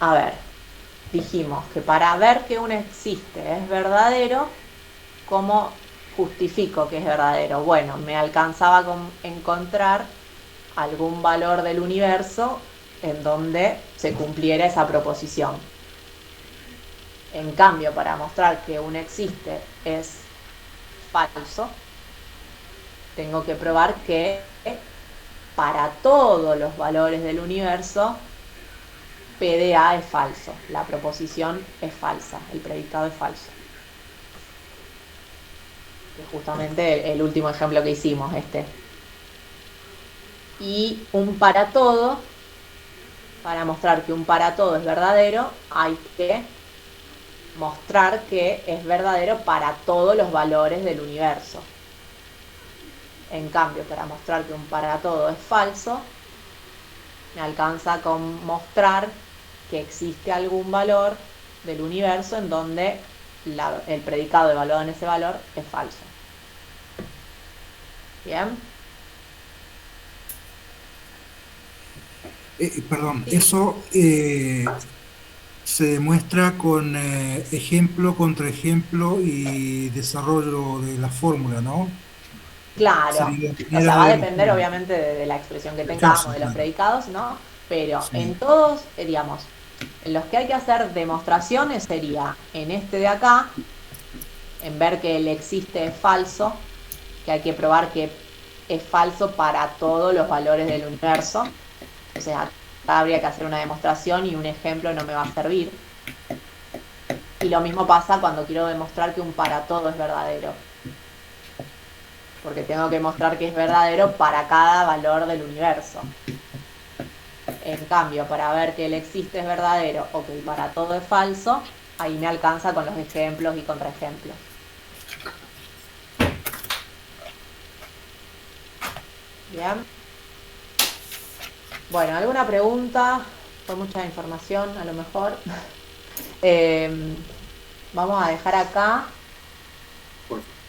A ver, dijimos que para ver que un existe es verdadero, ¿cómo justifico que es verdadero? Bueno, me alcanzaba con encontrar algún valor del universo en donde se cumpliera esa proposición. En cambio, para mostrar que un existe es falso, tengo que probar que para todos los valores del universo P de A es falso, la proposición es falsa, el predicado es falso. Que es justamente el último ejemplo que hicimos, este. Y un para todo, para mostrar que un para todo es verdadero, hay que mostrar que es verdadero para todos los valores del universo. En cambio, para mostrar que un para todo es falso, me alcanza con mostrar que existe algún valor del universo en donde el predicado evaluado en ese valor es falso. ¿Bien? Perdón, eso se demuestra con ejemplo, contraejemplo y desarrollo de la fórmula, ¿no? Claro, Sería o sea, va a depender de obviamente de la expresión que del tengamos, caso, de los claro. predicados, ¿no? Pero Sí. en todos, digamos, en los que hay que hacer demostraciones sería en este de acá, en ver que el existe es falso, que hay que probar que es falso para todos los valores del universo. O sea, acá habría que hacer una demostración y un ejemplo no me va a servir. Y lo mismo pasa cuando quiero demostrar que un para todo es verdadero. Porque tengo que mostrar que es verdadero para cada valor del universo. En cambio, para ver que el existe es verdadero o que el para todo es falso, ahí me alcanza con los ejemplos y contraejemplos. Bien. Bueno, ¿alguna pregunta? Fue mucha información, a lo mejor. Vamos a dejar acá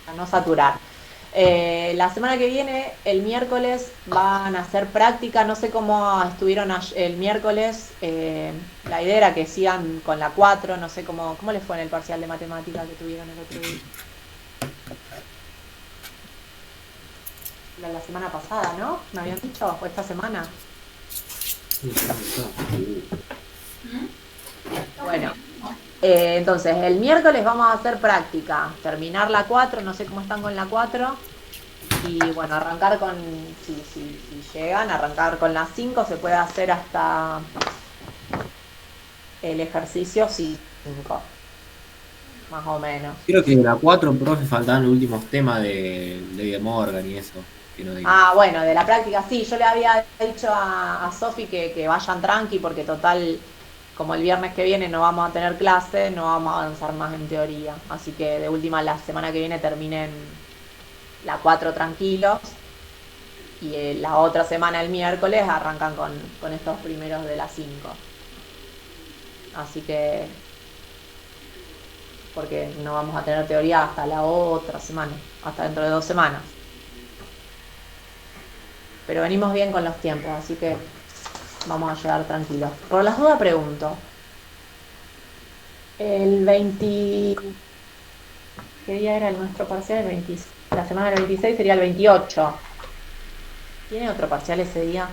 para no saturar. La semana que viene, el miércoles, van a hacer práctica. No sé cómo estuvieron el miércoles. La idea era que sigan con la 4. No sé cómo les fue en el parcial de matemática que tuvieron el otro día. La semana pasada, ¿no? ¿Me habían dicho? ¿O esta semana? Bueno, entonces el miércoles vamos a hacer práctica, terminar la 4, no sé cómo están con la 4, y bueno, arrancar con, si llegan, arrancar con la 5, se puede hacer hasta el ejercicio, si 5, más o menos. Creo que de la 4, profe, faltaban los últimos temas de Ley de Morgan y eso. Que no digo. Ah, bueno, de la práctica sí, yo le había dicho a Sofi que vayan tranqui porque total, como el viernes que viene no vamos a tener clase, no vamos a avanzar más en teoría. Así que de última la semana que viene terminen la 4 tranquilos y la otra semana, el miércoles, arrancan con estos primeros de la 5. Así que, porque no vamos a tener teoría hasta la otra semana, hasta dentro de 2 semanas. Pero venimos bien con los tiempos, así que vamos a llegar tranquilos. Por las dudas pregunto. El 20... ¿Qué día era nuestro parcial? La semana del 26 sería el 28. ¿Tiene otro parcial ese día?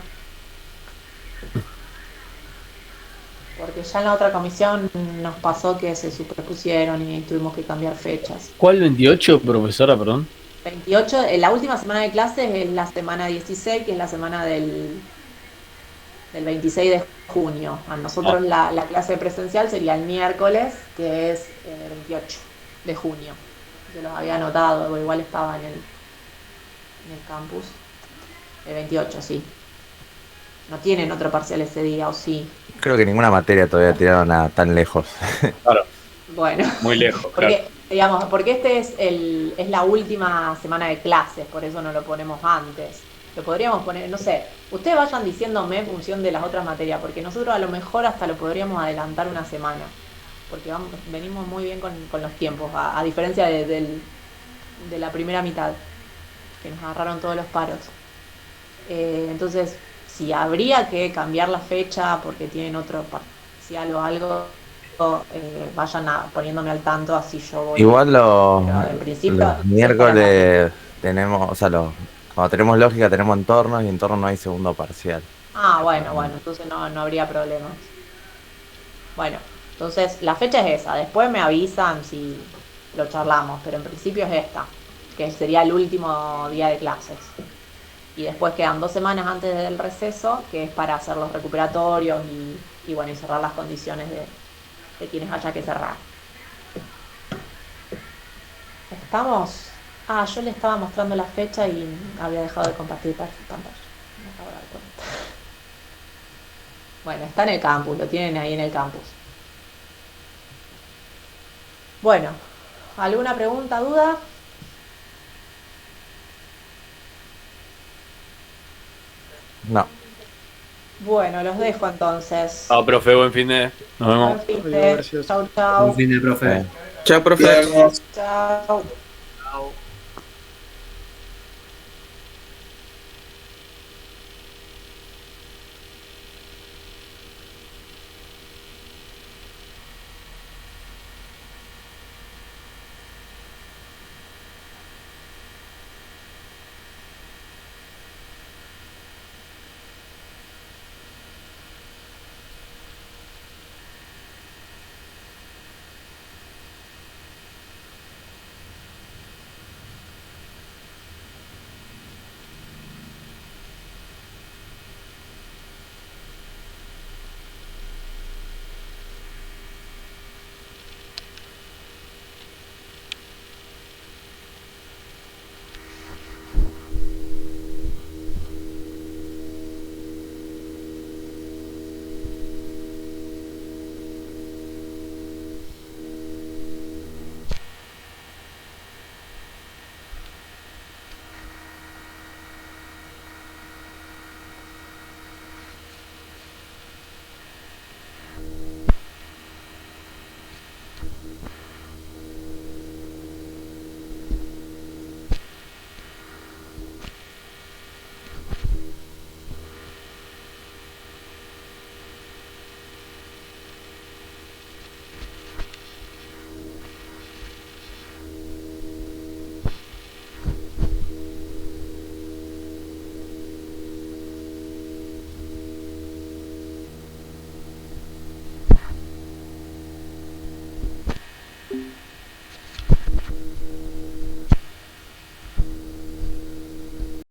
Porque ya en la otra comisión nos pasó que se superpusieron y tuvimos que cambiar fechas. ¿Cuál 28, profesora, perdón? 28, la última semana de clases es la semana 16, que es la semana del 26 de junio. A nosotros la clase presencial sería el miércoles, que es el 28 de junio. Yo los había anotado, o igual estaba en el campus. El 28, sí. ¿No tienen otro parcial ese día o sí? Creo que ninguna materia todavía tiraron a tan lejos. Claro, Bueno, muy lejos, porque, claro. digamos, porque este es la última semana de clases, por eso no lo ponemos antes. Lo podríamos poner, no sé, ustedes vayan diciéndome en función de las otras materias, porque nosotros a lo mejor hasta lo podríamos adelantar una semana, porque venimos muy bien con los tiempos, a diferencia de la primera mitad, que nos agarraron todos los paros. Entonces, si habría que cambiar la fecha porque tienen otro parcial o algo, vayan poniéndome al tanto, así yo voy. Igual Pero en principio, los miércoles tenemos, o sea, cuando tenemos lógica tenemos entornos y en entornos no hay segundo parcial. bueno, entonces no habría problemas. Bueno, entonces la fecha es esa, después me avisan si lo charlamos, pero en principio es esta, que sería el último día de clases. Y después quedan 2 semanas antes del receso, que es para hacer los recuperatorios y bueno, y cerrar las condiciones de quienes haya que cerrar. Estamos... yo le estaba mostrando la fecha y había dejado de compartir pantalla. Me acabo de dar cuenta. Bueno, está en el campus, lo tienen ahí en el campus. Bueno, ¿alguna pregunta, duda? No. Bueno, los dejo entonces. Ah, profe, buen fin de... Nos vemos. Buen fin de- Chau, chau. Un fin de profe. Chao, profe. Chau.